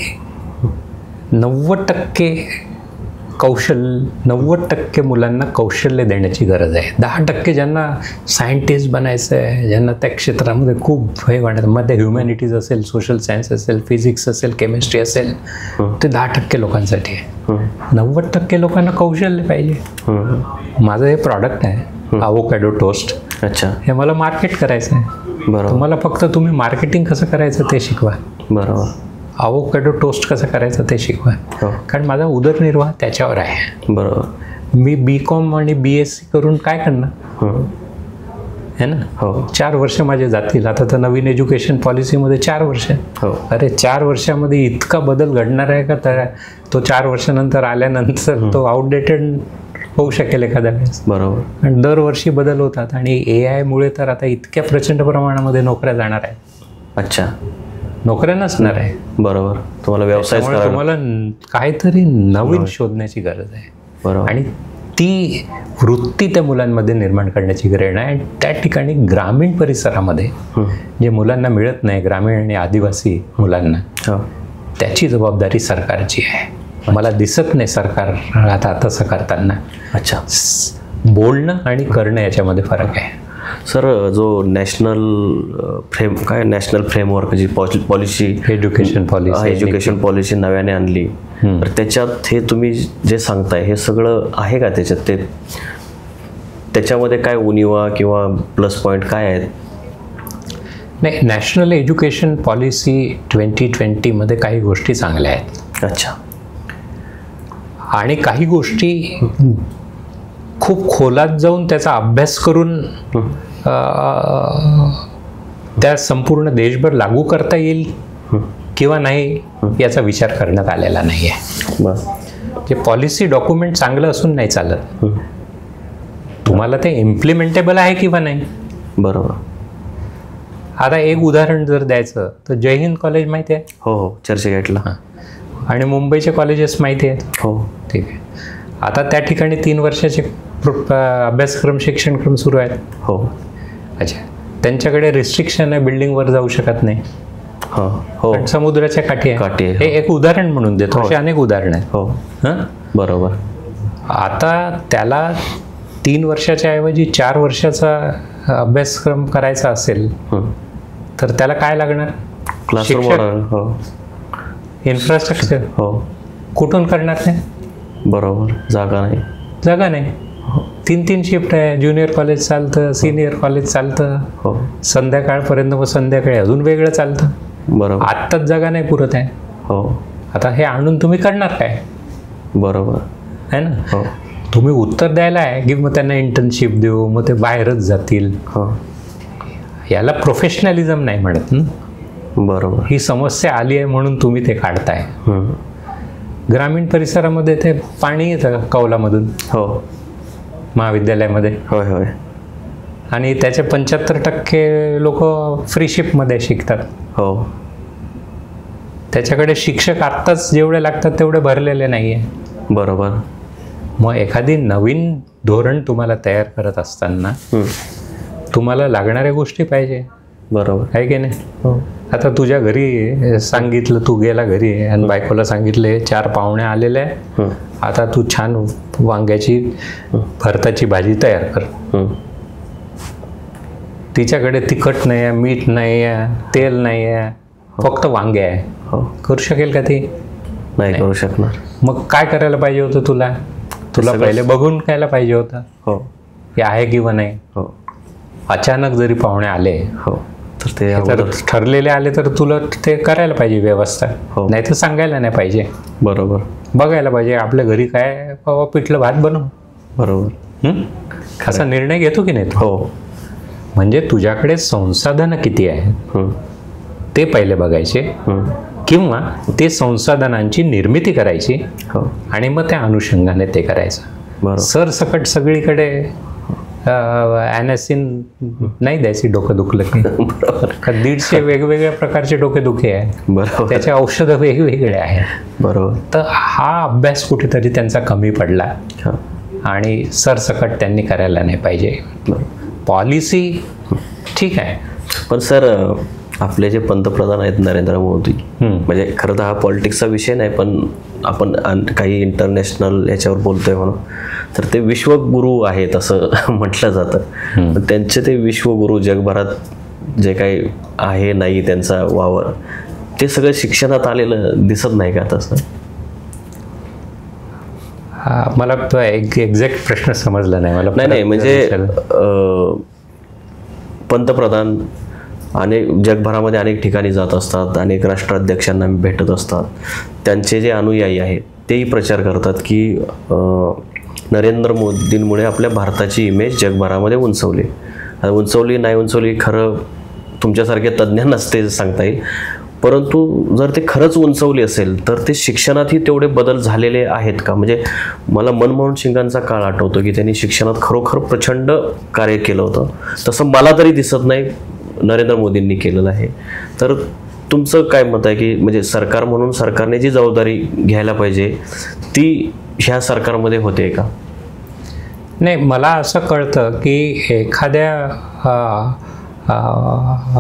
90% मुलांना कौशल्य देण्याची गरज आहे. 10% ज्यांना सायंटिस्ट बनायचं आहे, ज्यांना त्या क्षेत्रामध्ये खूप हे वाटतं, मध्ये ह्युमॅनिटीज असेल, सोशल सायन्स असेल, फिजिक्स असेल, केमिस्ट्री असेल, ते 10% लोकांसाठी आहे. 90% लोकांना कौशल्य पाहिजे. माझं हे प्रॉडक्ट आहे अवोकॅडो टोस्ट. अच्छा. हे मला मार्केट करायचं आहे. बरोबर. तुम्हाला फक्त तुम्ही मार्केटिंग कसं करायचं ते शिकवा. बरोबर. अवोकॅडो टोस्ट कसं करायचं ते शिकवा. कारण माझा उदरनिर्वाह त्याच्यावर आहे. बरोबर. मी BCom आणि BSc करून काय करणार. है ना. हो 4 वर्ष माझे जातील. आता तर नवीन एज्युकेशन पॉलिसीमध्ये 4 वर्ष. हो अरे 4 वर्षामध्ये इतका बदल घडणार आहे का? तर तो 4 वर्षानंतर आल्यानंतर तो आउटडेटेड होऊ शकेल एखाद्या वेळेस. बरोबर. आणि दरवर्षी बदल होतात. आणि AI मुळे तर आता इतक्या प्रचंड प्रमाणामध्ये नोकऱ्या जाणार आहेत. अच्छा. नोकऱ्या नसणार आहे. बरोबर. तुम्हाला व्यवसाय तुम्हाला काहीतरी नवीन शोधण्याची गरज आहे. बरोबर. आणि ती वृत्ती त्या मुलांमध्ये निर्माण करण्याची गरज आहे. आणि त्या ठिकाणी ग्रामीण परिसरामध्ये जे मुलांना मिळत नाही, ग्रामीण आणि आदिवासी मुलांना, त्याची जबाबदारी सरकारची आहे. मला दिसत नाही सरकार आता तसं करताना. अच्छा. बोलणं आणि करणं याच्यामध्ये फरक आहे. सर, जो नॅशनल फ्रेमवर्क जी पॉलिसी एज्युकेशन पॉलिसी नव्याने आणली, तर त्याच्यात हे तुम्ही जे सांगताय हे सगळं आहे का? त्याच्यात त्याच्यामध्ये काय उणिवा किंवा प्लस पॉईंट काय आहेत? नाही, नॅशनल एज्युकेशन पॉलिसी 2020 काही गोष्टी चांगल्या आहेत. अच्छा. आणि काही गोष्टी खूप खोलात जाऊन त्याचा अभ्यास करून त्या संपूर्ण देशभर लागू करता येईल किंवा नाही याचा विचार करण्यात आलेला नाही आहे. जे पॉलिसी डॉक्युमेंट चांगलं असून नाही चालत. तुम्हाला ते इम्प्लिमेंटेबल आहे किंवा नाही. बरोबर. आता एक उदाहरण जर द्यायचं तर जय हिंद कॉलेज माहिती आहे? हो, चर्चगेटला. आणि मुंबईचे कॉलेजेस माहिती आहेत? हो. ठीक आहे. आता त्या ठिकाणी 3 वर्षाचे अभ्यासक्रम, शिक्षणक्रम सुरू आहेत. हो. अच्छा. त्यांच्याकडे रिस्ट्रिक्शन आहे, बिल्डिंगवर जाऊ शकत नाही. हो. समुद्राच्या काठी आहे. हे एक उदाहरण म्हणून देतो. असे अनेक उदाहरण आहेत. हो. बरोबर. आता त्याला 3 वर्षाच्या ऐवजी 4 वर्षाचा अभ्यासक्रम करायचा असेल तर त्याला काय लागणार? Classroom, infrastructure. हो. कुठून करणार ते? बरोबर. जागा नाही. 3 शिफ्ट आहे. ज्युनियर कॉलेज चालतं, सिनियर कॉलेज चालतं. हो. संध्याकाळपर्यंत, मग संध्याकाळी अजून वेगळं चालतं. बरोबर. आत्ताच जागा नाही पुरत आहे. हो. आता हे आणून तुम्ही करणार काय? बरोबर आहे ना. हो. तुम्ही उत्तर द्यायला आहे की मग त्यांना इंटर्नशिप देऊ, मग ते बाहेरच जातील. याला प्रोफेशनलिझम नाही म्हणत. बरोबर. ही समस्या आली आहे म्हणून तुम्ही ते काढताय. ग्रामीण परिसरामध्ये ते पाणी येतं कौलामधून. हो. महाविद्यालयामध्ये. होय. आणि त्याचे 75% लोक फ्रीशिपमध्ये शिकतात. हो. त्याच्याकडे शिक्षक आत्ताच जेवढे लागतात तेवढे भरलेले नाही आहे. बरोबर. मग एखादी नवीन धोरण तुम्हाला तयार करत असताना तुम्हाला लागणाऱ्या गोष्टी पाहिजे. बरोबर आहे की नाही. आता तुझ्या घरी सांगितलं, तू गेला घरी आणि बायकोला सांगितले 4 पाहुणे आलेले आहे, आता तू छान वांग्याची भरताची भाजी तयार कर. तिच्याकडे तिखट नाही आहे, मीठ नाही आहे, तेल नाही आहे, फक्त वांगे आहे. करू शकेल का ती? नाही करू शकणार. मग काय करायला पाहिजे होतं तुला पहिले बघून खायला पाहिजे होतं. हो. हे आहे किंवा नाही. हो. अचानक जरी पाहुणे आले, हो, तर ते ठरलेले आले तर तुला ते करायला पाहिजे व्यवस्था. नाही तर सांगायला नाही पाहिजे. बरोबर. बघायला पाहिजे आपल्या घरी काय बाबा पिठलं भात बनव. बरोबर. असा निर्णय घेतो की नाही. हो. म्हणजे तुझ्याकडे संसाधनं किती आहेत ते पहिले बघायचे, किंवा ते संसाधनांची निर्मिती करायची आणि मग त्या अनुषंगाने ते करायचं. सरसकट सगळीकडे ॲनॅसिन नाही द्यायची डोकं दुखलं की. 150 वेगवेगळ्या प्रकारचे डोकेदुखी आहे. बरोबर. त्याचे औषधं वेगवेगळे आहेत. बरोबर. तर हा अभ्यास कुठेतरी त्यांचा कमी पडला आणि सरसकट त्यांनी करायला नाही पाहिजे. पॉलिसी ठीक आहे, पण सर आपले जे पंतप्रधान आहेत नरेंद्र मोदी, म्हणजे खरं तर हा पॉलिटिक्सचा विषय नाही, पण आपण काही इंटरनॅशनल याच्यावर बोलतोय म्हणून, तर ते विश्वगुरू आहेत असं म्हटलं जातं. त्यांचे ते विश्वगुरू जगभरात जे काही आहे नाही त्यांचा वावर, ते सगळं शिक्षणात आलेलं दिसत नाही का तसं? मला एक एक्झॅक्ट प्रश्न समजला नाही मला. नाही म्हणजे पंतप्रधान अनेक जगभरामध्ये अनेक ठिकाणी जात असतात, अनेक राष्ट्राध्यक्षांना भेटत असतात. त्यांचे जे अनुयायी आहेत तेही प्रचार करतात की नरेंद्र मोदींमुळे आपल्या भारताची इमेज जगभरामध्ये उंचवली. आता उंचवली नाही उंचवली खरं तुमच्यासारखे तज्ज्ञ नसते सांगता येईल, परंतु जर ते खरंच उंचवली असेल तर ते शिक्षणातही तेवढे बदल झालेले आहेत का? म्हणजे मला मनमोहन सिंगांचा काळ आठवतो की त्यांनी शिक्षणात खरोखर प्रचंड कार्य केलं होतं, तसं मला तरी दिसत नाही नरेंद्र मोदींनी केलेलं आहे. तर तुमचं काय मत आहे की म्हणजे सरकार म्हणून सरकारने जी जबाबदारी घ्यायला पाहिजे ती ह्या सरकारमध्ये होते का? नाही, मला असं कळतं की एखाद्या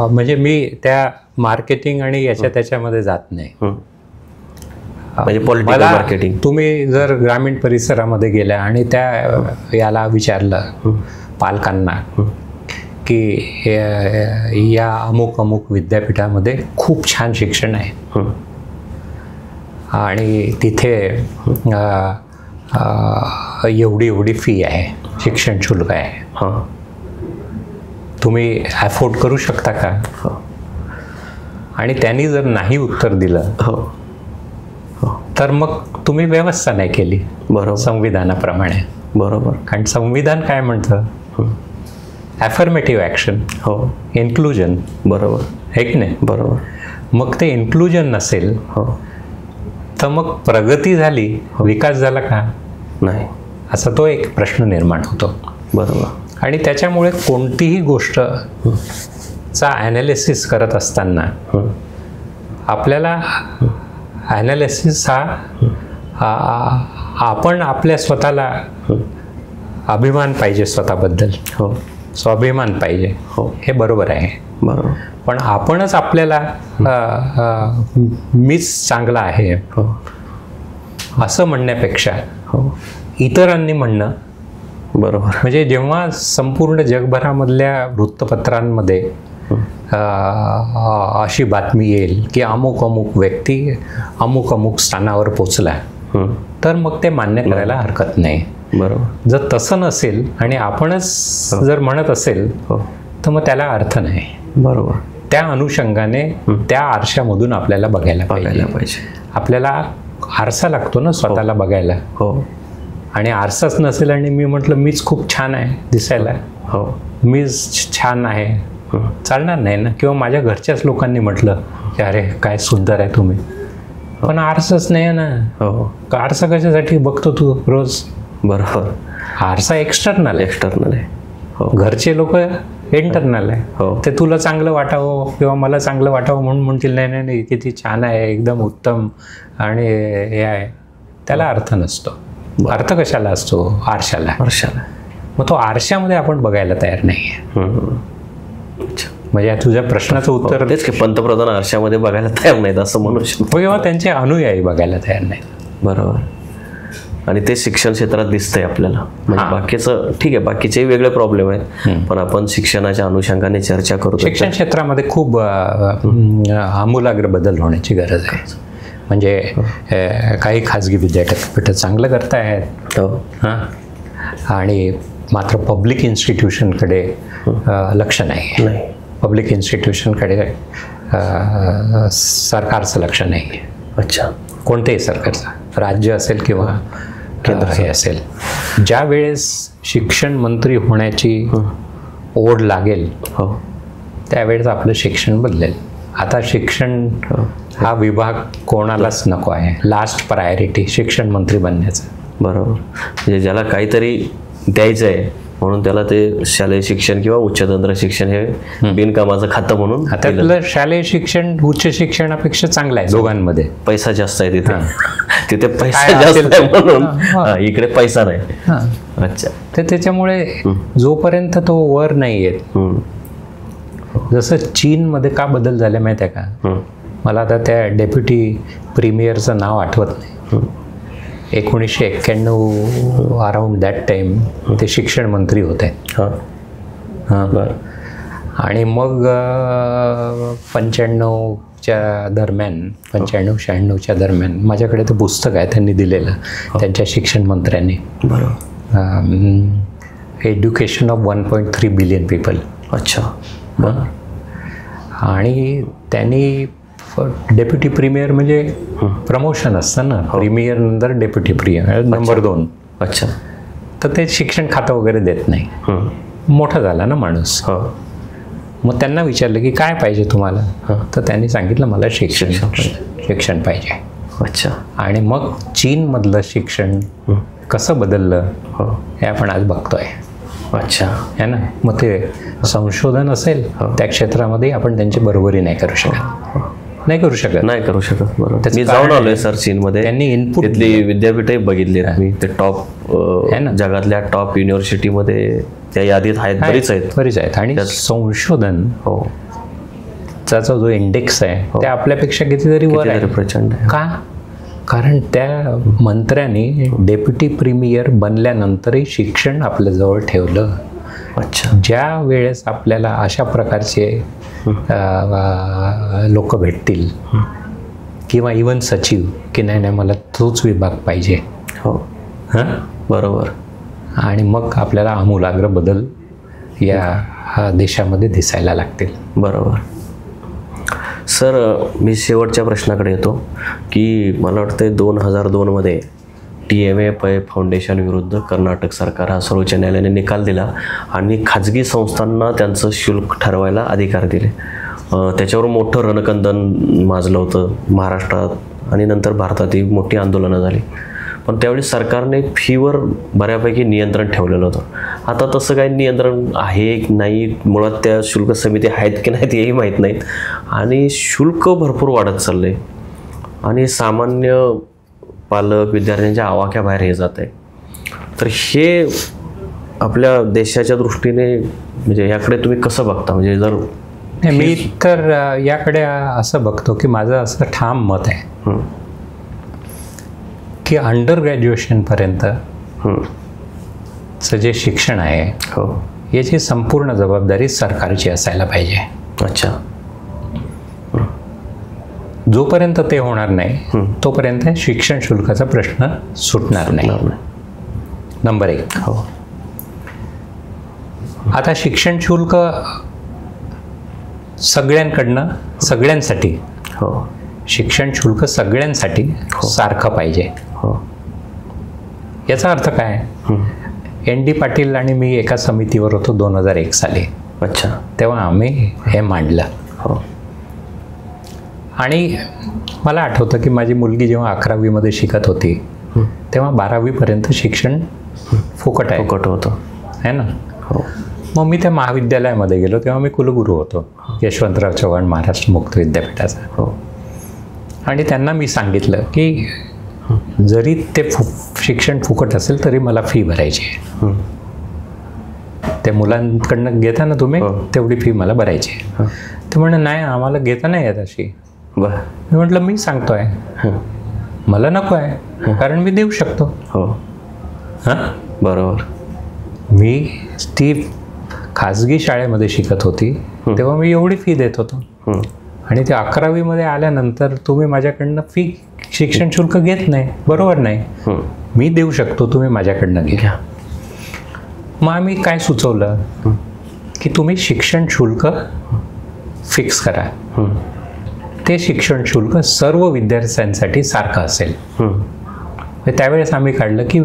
म्हणजे मी त्या मार्केटिंग आणि त्याच्यामध्ये जात नाही. म्हणजे पॉलिटिकल मार्केटिंग. तुम्ही जर ग्रामीण परिसरामध्ये गेल्या आणि त्या याला विचारलं पालकांना की या अमुक अमुक विद्यापीठामध्ये खूप छान शिक्षण आहे आणि तिथे एवढी एवढी फी आहे, शिक्षण शुल्क आहे, तुम्ही अफोर्ड करू शकता का? आणि त्यांनी जर नाही उत्तर दिलं तर मग तुम्ही व्यवस्था नाही केली बरोबर संविधानाप्रमाणे. बरोबर. कारण संविधान काय म्हणतं? Affirmative action, inclusion. बरोबर आहे की नाही? बरोबर. मग ते इन्क्लुजन नसेल तर मग प्रगती झाली, विकास झाला का? नाही. असा तो एक प्रश्न निर्माण होतो. बरोबर. आणि त्याच्यामुळे कोणतीही गोष्ट चा ॲनालिसिस करत असताना आपल्याला ॲनालिसिस हा आपण आपल्या स्वतःला अभिमान पाहिजे, स्वतःबद्दल स्वाभिमान पाहिजे, हे बरोबर आहे. बरोबर. पण आपणच आपल्याला मीच चांगला आहे असं म्हणण्यापेक्षा इतरांनी म्हणणं बरोबर. म्हणजे जेव्हा संपूर्ण जगभरामधल्या वृत्तपत्रांमध्ये अशी बातमी येईल की अमुक अमुक व्यक्ती अमुक अमुक स्थानावर पोचला, तर मग ते मान्य करायला हरकत नाही. बरोबर. जर तसं नसेल आणि आपणच जर म्हणत असेल तर मग त्याला अर्थ नाही. बरोबर. त्या अनुषंगाने त्या आरशामधून आपल्याला बघायला पाहिजे. आपल्याला आरसा लागतो ना स्वतःला बघायला. आणि आरसाच नसेल आणि मी म्हटलं मीच खूप छान आहे दिसायला, मीच छान आहे, चालणार नाही ना. किंवा माझ्या घरच्याच लोकांनी म्हटलं की अरे काय सुंदर आहे तुम्ही, पण आरसाच नाही ना. आरसा कशासाठी बघतो तू रोज? बरोबर. आरसा एक्सटर्नल आहे. घरचे लोक इंटरनल आहे. ते तुला चांगलं वाटावं किंवा मला चांगलं वाटावं म्हणून म्हणतील नाही नाही नाही किती छान आहे, एकदम उत्तम आणि हे आहे. त्याला अर्थ नसतो. अर्थ कशाला असतो? आरशाला. मग तो आरशामध्ये आपण बघायला तयार नाहीये. म्हणजे तुझ्या प्रश्नाचं उत्तर तेच की पंतप्रधान आरशामध्ये बघायला तयार नाहीत असं म्हणू शकतो. किंवा त्यांचे अनुयायी बघायला तयार नाहीत. बरोबर. आणि ते शिक्षण क्षेत्रात दिसतंय आपल्याला. म्हणजे बाकीचं ठीक आहे, बाकीचे वेगळे प्रॉब्लेम आहेत, पण आपण शिक्षणाच्या अनुषंगाने चर्चा करतो. शिक्षण क्षेत्रामध्ये खूप आमूलाग्र बदल होण्याची गरज आहे. म्हणजे काही खाजगी विद्यापीठं चांगलं करतायत आणि मात्र पब्लिक इन्स्टिट्यूशनकडे लक्ष नाही. पब्लिक इन्स्टिट्यूशनकडे सरकारचं लक्ष नाही. अच्छा. कोणत्याही सरकारचं, राज्य असेल किंवा केंद्र हे असेल. ज्या वेळेस शिक्षण मंत्री होण्याची ओढ लागेल त्यावेळेस आपलं शिक्षण बदलेल. आता शिक्षण हा विभाग कोणालाच नको आहे. लास्ट प्रायोरिटी शिक्षण मंत्री बनण्याचं. बरोबर. म्हणजे ज्याला काहीतरी द्यायचं आहे म्हणून त्याला ते शालेय शिक्षण किंवा उच्चतंत्र शिक्षण हे बिनकामाचं खातं म्हणून. त्यातलं शालेय शिक्षण उच्च शिक्षणापेक्षा चांगलं आहे दोघांमध्ये. पैसा जास्त आहे तिथे. तिथे पैसा जास्त आहे म्हणून इकडे पैसा नाही. अच्छा. तर त्याच्यामुळे जोपर्यंत तो वर नाही येत, जसं चीनमध्ये का बदल झाले माहिती आहे का? मला आता त्या डेप्युटी प्रीमियरचं नाव आठवत नाही. 1991 अराउंड दॅट टाईम ते शिक्षण मंत्री होते. आणि मग 95च्या दरम्यान 95-96च्या दरम्यान माझ्याकडे ते पुस्तक आहे त्यांनी दिलेलं त्यांच्या शिक्षण मंत्र्यांनी. Education of 1.3 billion people. अच्छा. आणि त्यांनी डेप्युटी प्रीमियर म्हणजे प्रमोशन असतं ना, प्रीमियर नंतर डेप्युटी प्रीमियर नंबर 2. अच्छा. तर ते शिक्षण खातं वगैरे देत नाही. मोठा झाला ना माणूस. हो. मग त्यांना विचारलं की काय पाहिजे तुम्हाला, तर त्यांनी सांगितलं मला शिक्षण पाहिजे. अच्छा. आणि मग चीनमधलं शिक्षण कसं बदललं हे आपण आज बघतोय. अच्छा. है ना. मग ते संशोधन असेल त्या क्षेत्रामध्ये आपण त्यांची बरोबरी नाही करू शकत. बरोबर. मी जाऊन आलोय सर चीनमध्ये. त्यांनी इनपुट तिथली विद्यापीठही बघितली मी. ते टॉप जगातल्या टॉप युनिव्हर्सिटीमध्ये त्या यादीत आहेत, बरीच आहेत. आणि संशोधन त्याचा जो इंडेक्स आहे ते आपल्यापेक्षा कितीतरी वर आहे. प्रचंड. का? कारण त्या मंत्र्यांनी डेप्युटी प्रीमियर बनल्यानंतरही शिक्षण आपल्या जवळ ठेवलं. अच्छा. ज्या वेळेस आपल्याला अशा प्रकारचे लोक भेटतील किंवा इवन सचिव की नाही मला तोच विभाग पाहिजे. हो. बरोबर. आणि मग आपल्याला आमूलाग्र बदल या देशामध्ये दिसायला लागतील. बरोबर. सर, मी शेवटच्या प्रश्नाकडे येतो की मला वाटतं 2002मध्ये TMA पै फाउंडेशन विरुद्ध कर्नाटक सरकार हा सर्वोच्च न्यायालयाने निकाल दिला आणि खाजगी संस्थांना त्यांचं शुल्क ठरवायला अधिकार दिले. त्याच्यावर मोठं रणकंदन माजलं होतं महाराष्ट्रात आणि नंतर भारतातही मोठी आंदोलनं झाली. पण त्यावेळी सरकारने फीवर बऱ्यापैकी नियंत्रण ठेवलेलं होतं. आता तसं काही नियंत्रण आहे की नाही, मुळात त्या शुल्क समिती आहेत की नाहीत हेही माहीत नाहीत. आणि शुल्क भरपूर वाढत चाललं आहे आणि सामान्य पालक विद्यार्थ्यांच्या आवाक्याबाहेर हे जात आहे. तर हे आपल्या देशाच्या दृष्टीने म्हणजे याकडे तुम्ही कसं बघता? म्हणजे जर मी तर याकडे असं बघतो की माझं असं ठाम मत आहे की अंडर ग्रॅज्युएशनपर्यंतचं जे शिक्षण आहे याची संपूर्ण जबाबदारी सरकारची असायला पाहिजे. अच्छा. जोपर्यंत ते होणार नाही तोपर्यंत शिक्षण शुल्काचा प्रश्न सुटणार नाही. नंबर 1. आता शिक्षण शुल्क सगळ्यांसाठी शिक्षण शुल्क सगळ्यांसाठी सारखं पाहिजे. याचा अर्थ काय? ND पाटील आणि मी एका समितीवर होतो 2001 साली. अच्छा. तेव्हा आम्ही हे मांडलं. आणि मला आठवतं की माझी मुलगी जेव्हा 11वी शिकत होती तेव्हा 12वी शिक्षण फुकट होतं है ना. मग मी त्या महाविद्यालयामध्ये गेलो तेव्हा मी कुलगुरू होतो यशवंतराव चव्हाण महाराष्ट्र मुक्त विद्यापीठाचा. आणि त्यांना मी सांगितलं की जरी ते शिक्षण फुकट असेल तरी मला फी भरायची आहे. त्या मुलांकडनं घेता ना तुम्ही तेवढी फी मला भरायची आहे. ते म्हणणं नाही आम्हाला घेता नाही येत अशी. मी म्हटलं मी सांगतोय मला नको आहे कारण मी देऊ शकतो. बरोबर. मी ती खाजगी शाळेमध्ये शिकत होती तेव्हा मी एवढी फी देत होतो आणि ते 11वी आल्यानंतर तुम्ही माझ्याकडनं फी शिक्षण शुल्क घेत नाही. बरोबर नाही. मी देऊ शकतो, तुम्ही माझ्याकडनं घ्या. मग आम्ही काय सुचवलं की तुम्ही शिक्षण शुल्क फिक्स करा. ते शिक्षण शुल्क सर्व विद्यार्थ्यांसाठी सारखं असेल. त्यावेळेस आम्ही काढलं की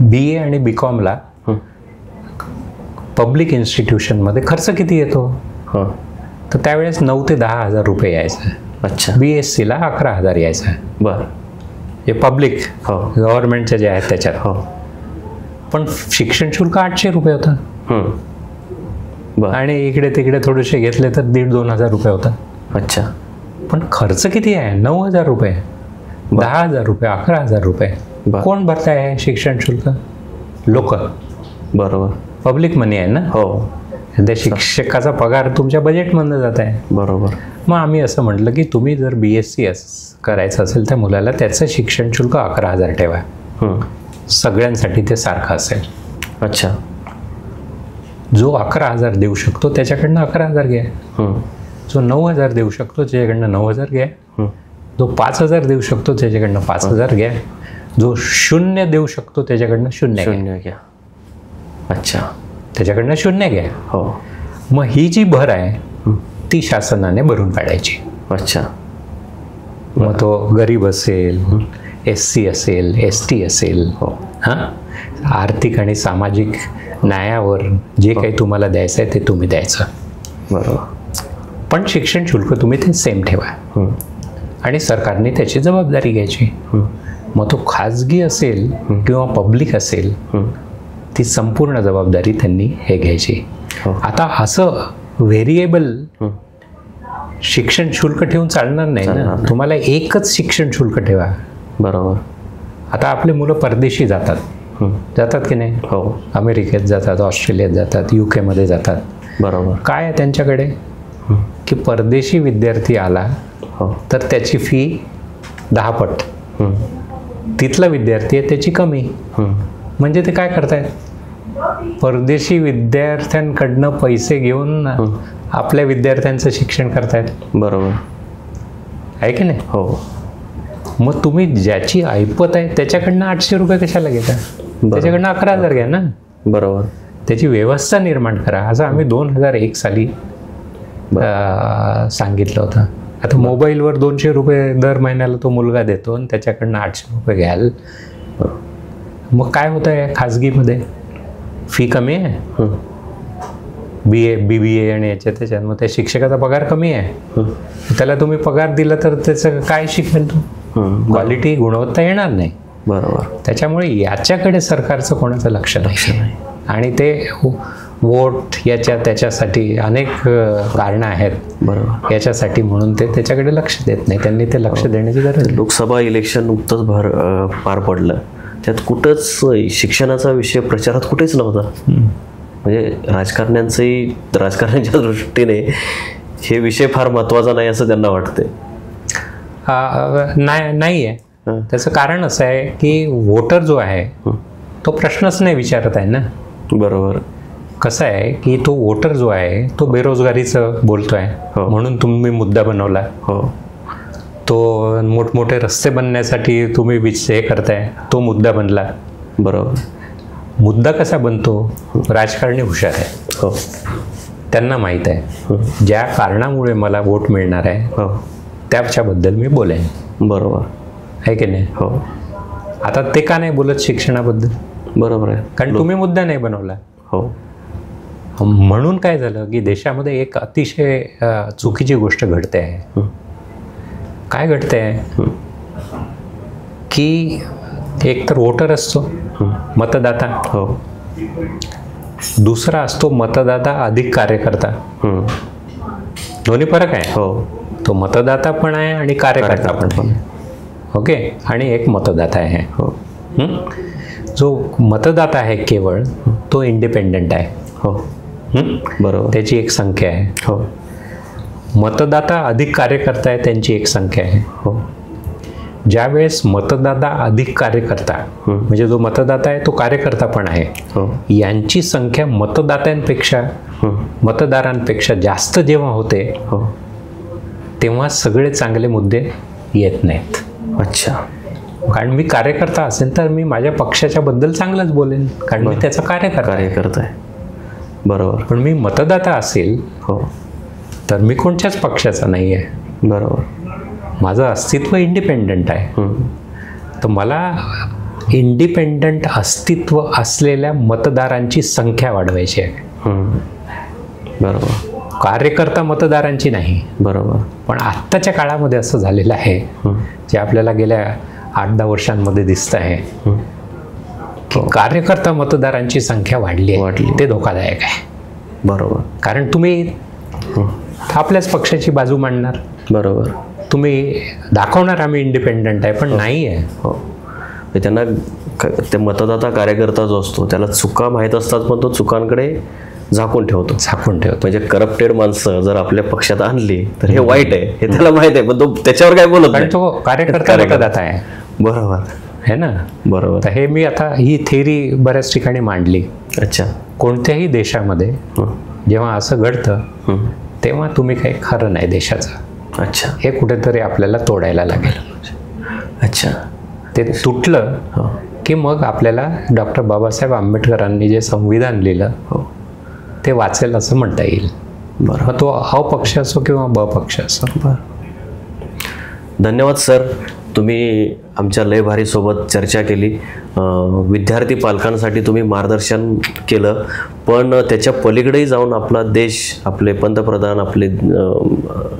BA आणि BComला पब्लिक इन्स्टिट्यूशनमध्ये खर्च किती येतो. तर त्यावेळेस 9 ते 10 हजार रुपये यायचा. अच्छा. BScला 11,000 यायचा. बरं. हे पब्लिक गव्हर्नमेंटचे जे आहेत त्याच्यात. पण शिक्षण शुल्क 800 रुपये होतं. आणि इकडे तिकडे थोडेसे घेतले तर 1,500-2 हजार रुपये होता. अच्छा. पण खर्च किती आहे? 9,000 रुपये, 10,000 रुपये, 11,000 रुपये. कोण भरताय आहे शिक्षण शुल्क? लोक. बरोबर. पब्लिक मनी आहे ना. त्या शिक्षकाचा पगार तुमच्या बजेटमधनं जात आहे. बरोबर. मग आम्ही असं म्हटलं की तुम्ही जर BSc करायचं असेल त्या मुलाला त्याचं शिक्षण शुल्क 11,000 ठेवा. सगळ्यांसाठी ते सारखं असेल. अच्छा. जो 11,000 देऊ शकतो त्याच्याकडनं 11,000 घ्या. जो 9,000 देऊ शकतो त्याच्याकडनं 9,000 घ्या. जो 5,000 देऊ शकतो त्याच्याकडनं 5,000 घ्या. जो 0 देऊ शकतो त्याच्याकडनं 0 घ्या. अच्छा. त्याच्याकडनं 0 घ्या. मग ही जी भर आहे ती शासनाने भरून काढायची. अच्छा. मग तो गरीब असेल, SC असेल, ST असेल, आर्थिक आणि सामाजिक न्यायावर जे काही तुम्हाला द्यायचं आहे ते तुम्ही द्यायचं. बरोबर. पण शिक्षण शुल्क तुम्ही ते सेम ठेवा आणि सरकारने त्याची जबाबदारी घ्यायची. मग तो खाजगी असेल किंवा पब्लिक असेल, ती संपूर्ण जबाबदारी त्यांनी हे घ्यायची. आता असं व्हेरिएबल शिक्षण शुल्क ठेवून चालणार नाही ना. तुम्हाला एकच शिक्षण शुल्क ठेवा. बरोबर. आता आपले मुलं परदेशी जातात की नाही? हो. अमेरिकेत जातात, ऑस्ट्रेलियात जातात, UK मध्ये जातात. बरोबर. काय आहे त्यांच्याकडे की परदेशी विद्यार्थी आला तर त्याची फी 10 पट, तिथला विद्यार्थी आहे त्याची कमी. म्हणजे ते काय करतायत, परदेशी विद्यार्थ्यांकडनं पैसे घेऊन आपल्या विद्यार्थ्यांचं शिक्षण करतायत. बरोबर आहे की नाही? हो. मग तुम्ही ज्याची ऐपत आहे त्याच्याकडनं 800 रुपये कशाला घेता? त्याच्याकडनं 11,000 घ्या ना. बरोबर. त्याची व्यवस्था निर्माण करा. असं आम्ही 2001 साली सांगितलं होतं. आता मोबाईलवर 200 रुपये दर महिन्याला तो मुलगा देतो आणि त्याच्याकडनं 800 रुपये घ्याल. मग काय होतं आहे, खाजगीमध्ये फी कमी आहे, BA BBA आणि त्याच्यात मग त्या शिक्षकाचा पगार कमी आहे. त्याला तुम्ही पगार दिला तर त्याचं काय शिकेल तो? क्वालिटी, गुणवत्ता येणार नाही. बरोबर. त्याच्यामुळे याच्याकडे सरकारचं कोणाचं लक्ष नाही. आणि ते वोट याच्या त्याच्यासाठी अनेक कारणं आहेत. बरोबर. याच्यासाठी म्हणून ते त्याच्याकडे लक्ष देत नाही. त्यांनी ते लक्ष देण्याची गरज नाही. लोकसभा इलेक्शन नुकतंच पार पडलं, त्यात कुठंच शिक्षणाचा विषय प्रचारात कुठेच नव्हता. म्हणजे राजकारण्यांच्या दृष्टीने हे विषय फार महत्त्वाचा नाही असं त्यांना वाटते. नाही आहे. त्याचं कारण असं आहे की वोटर जो आहे तो प्रश्नच नाही विचारत आहे ना. बरोबर. कसं आहे की तो वोटर जो आहे तो बेरोजगारीचं बोलतोय, म्हणून तुम्ही मुद्दा बनवला. तो मोठमोठे रस्ते बनण्यासाठी तुम्ही हे करताय, तो मुद्दा बनला. बरोबर. मुद्दा कसा बनतो? राजकारणी हुशार आहे. त्यांना माहीत आहे ज्या कारणामुळे मला वोट मिळणार आहे त्याच्याबद्दल मी बोलेन. बरोबर आहे की नाही? हो. आता ते का नाही बोलत शिक्षणाबद्दल? बरोबर आहे, कारण तुम्ही मुद्दा नाही बनवला. हो. म्हणून काय झालं की देशामध्ये एक अतिशय चुकीची गोष्ट घडते आहे. काय घडते आहे की एक तर वोटर असतो, मतदाता. हो. दुसरा असतो मतदाता अधिक कार्यकर्ता. दोन्ही फरक आहे. हो. तो मतदाता पण आहे आणि कार्यकर्ता पण. ओके. आणि एक मतदाता आहे. हो. जो मतदाता आहे केवळ तो इंडिपेंडंट आहे. हो. बरोबर. त्याची एक संख्या आहे. हो. मतदाता अधिक कार्यकर्ता आहे त्यांची एक संख्या आहे. हो. ज्यावेळेस मतदाता अधिक कार्यकर्ता म्हणजे जो मतदाता आहे तो कार्यकर्ता पण आहे, यांची संख्या मतदारांपेक्षा जास्त जेव्हा होते तेव्हा सगळे चांगले मुद्दे येत नाहीत. अच्छा. कारण मी कार्यकर्ता असेल तर मी माझ्या पक्षाच्या बद्दल चांगलंच बोलेन, कारण मी त्याचा कार्यकर्ता आहे. बरोबर. पण मी मतदाता असेल तर मी कोणत्याच पक्षाचा नाही आहे. बरोबर. माझं अस्तित्व इंडिपेंडंट आहे. तर मला इंडिपेंडंट अस्तित्व असलेल्या मतदारांची संख्या वाढवायची आहे. बरोबर. कार्यकर्ता मतदारांची नाही. बरोबर. पण आत्ताच्या काळामध्ये असं झालेलं आहे जे आपल्याला गेल्या 8-10 वर्षांमध्ये दिसत आहे की कार्यकर्ता मतदारांची संख्या वाढली. ते धोकादायक आहे. बरोबर. कारण तुम्ही आपल्याच पक्षाची बाजू मांडणार. बरोबर. तुम्ही दाखवणार आम्ही इंडिपेंडंट आहे, पण नाही आहे. त्यांना ते मतदाता कार्यकर्ता जो असतो त्याला चुका माहीत असतात, पण तो चुकांकडे झाकून ठेवतो. म्हणजे करप्टेड माणसं जर आपल्या पक्षात आणली तर हे वाईट आहे हे त्याला माहित आहे, पण तो त्याच्यावर काय बोलत नाही. तो कार्यकर्ता मतदाता आहे. बरोबर है ना. बरोबर. तर हे मी आता ही थेअरी बऱ्याच ठिकाणी मांडली. अच्छा. कोणत्याही देशामध्ये जेव्हा असं घडतं तेव्हा तुम्ही काही खरं नाही देशाचं. अच्छा. हे कुठेतरी आपल्याला तोडायला लागेल. अच्छा. ते तुटलं की मग आपल्याला डॉक्टर बाबासाहेब आंबेडकरांनी जे संविधान लिहिलं ते वाचेल असं म्हणता येईल. बरं. मग तो अ पक्ष असो किंवा ब पक्ष असो. बरं. धन्यवाद सर. तुम्ही आमच्या लय भारी सोबत चर्चा केली, विद्यार्थी पालकांसाठी तुम्ही मार्गदर्शन केलं, पण त्याच्या पलीकडेही जाऊन आपला देश, आपले पंतप्रधान, आपले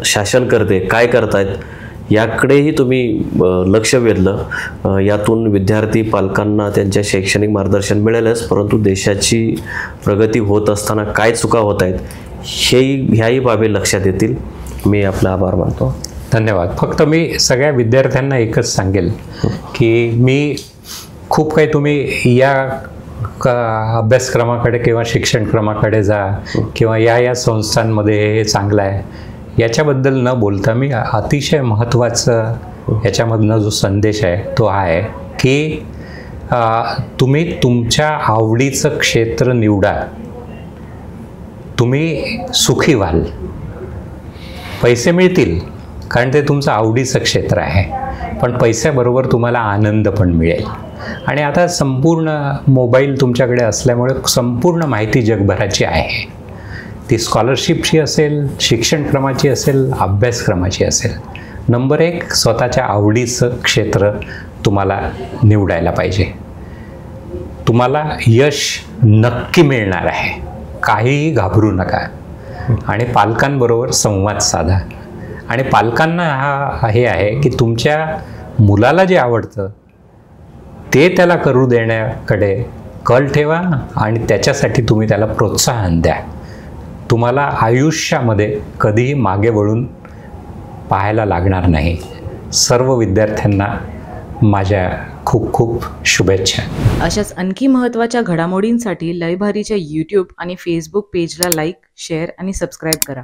शासनकर्ते काय करतायत याकडेही तुम्ही लक्ष वेधलं. यातून विद्यार्थी पालकांना त्यांच्या शैक्षणिक मार्गदर्शन मिळेलच, परंतु देशाची प्रगती होत असताना काय चुका होत आहेत ह्याही बाबी लक्षात येतील. मी आपला आभार मानतो. धन्यवाद. फक्त मी सगळ्या विद्यार्थ्यांना एकच सांगेल की मी खूप काही तुम्ही या अभ्यासक्रमाकडे किंवा शिक्षणक्रमाकडे जा किंवा या संस्थांमध्ये हे चांगलं आहे याच्याबद्दल न बोलता मी अतिशय महत्त्वाचं याच्यामधनं जो संदेश आहे तो आहे की तुम्ही तुमच्या आवडीचं क्षेत्र निवडा, तुम्ही सुखी व्हाल. पैसे मिळतील कारण ते तुमचं आवडीचं क्षेत्र आहे, पण पैशाबरोबर तुम्हाला आनंद पण मिळेल. आणि आता संपूर्ण मोबाईल तुमच्याकडे असल्यामुळे संपूर्ण माहिती जगभराची आहे. ती स्कॉलरशिपची असेल, शिक्षणक्रमाची असेल, अभ्यासक्रमाची असेल. नंबर 1 स्वतःच्या आवडीचं क्षेत्र तुम्हाला निवडायला पाहिजे. तुम्हाला यश नक्की मिळणार आहे, काहीही घाबरू नका. आणि पालकांबरोबर संवाद साधा. आणि पालकांना हे आहे की तुमच्या मुलाला जे आवडतं ते त्याला करू देण्याकडे कल ठेवा आणि त्याच्यासाठी तुम्ही त्याला प्रोत्साहन द्या. तुम्हाला आयुष्यामध्ये कधीही मागे वळून पाहायला लागणार नाही. सर्व विद्यार्थ्यांना माझ्या खूप खूप शुभेच्छा. अशाच आणखी महत्त्वाच्या घडामोडींसाठी लयभारीच्या यूट्यूब आणि फेसबुक पेजला लाईक, शेअर आणि सबस्क्राईब करा.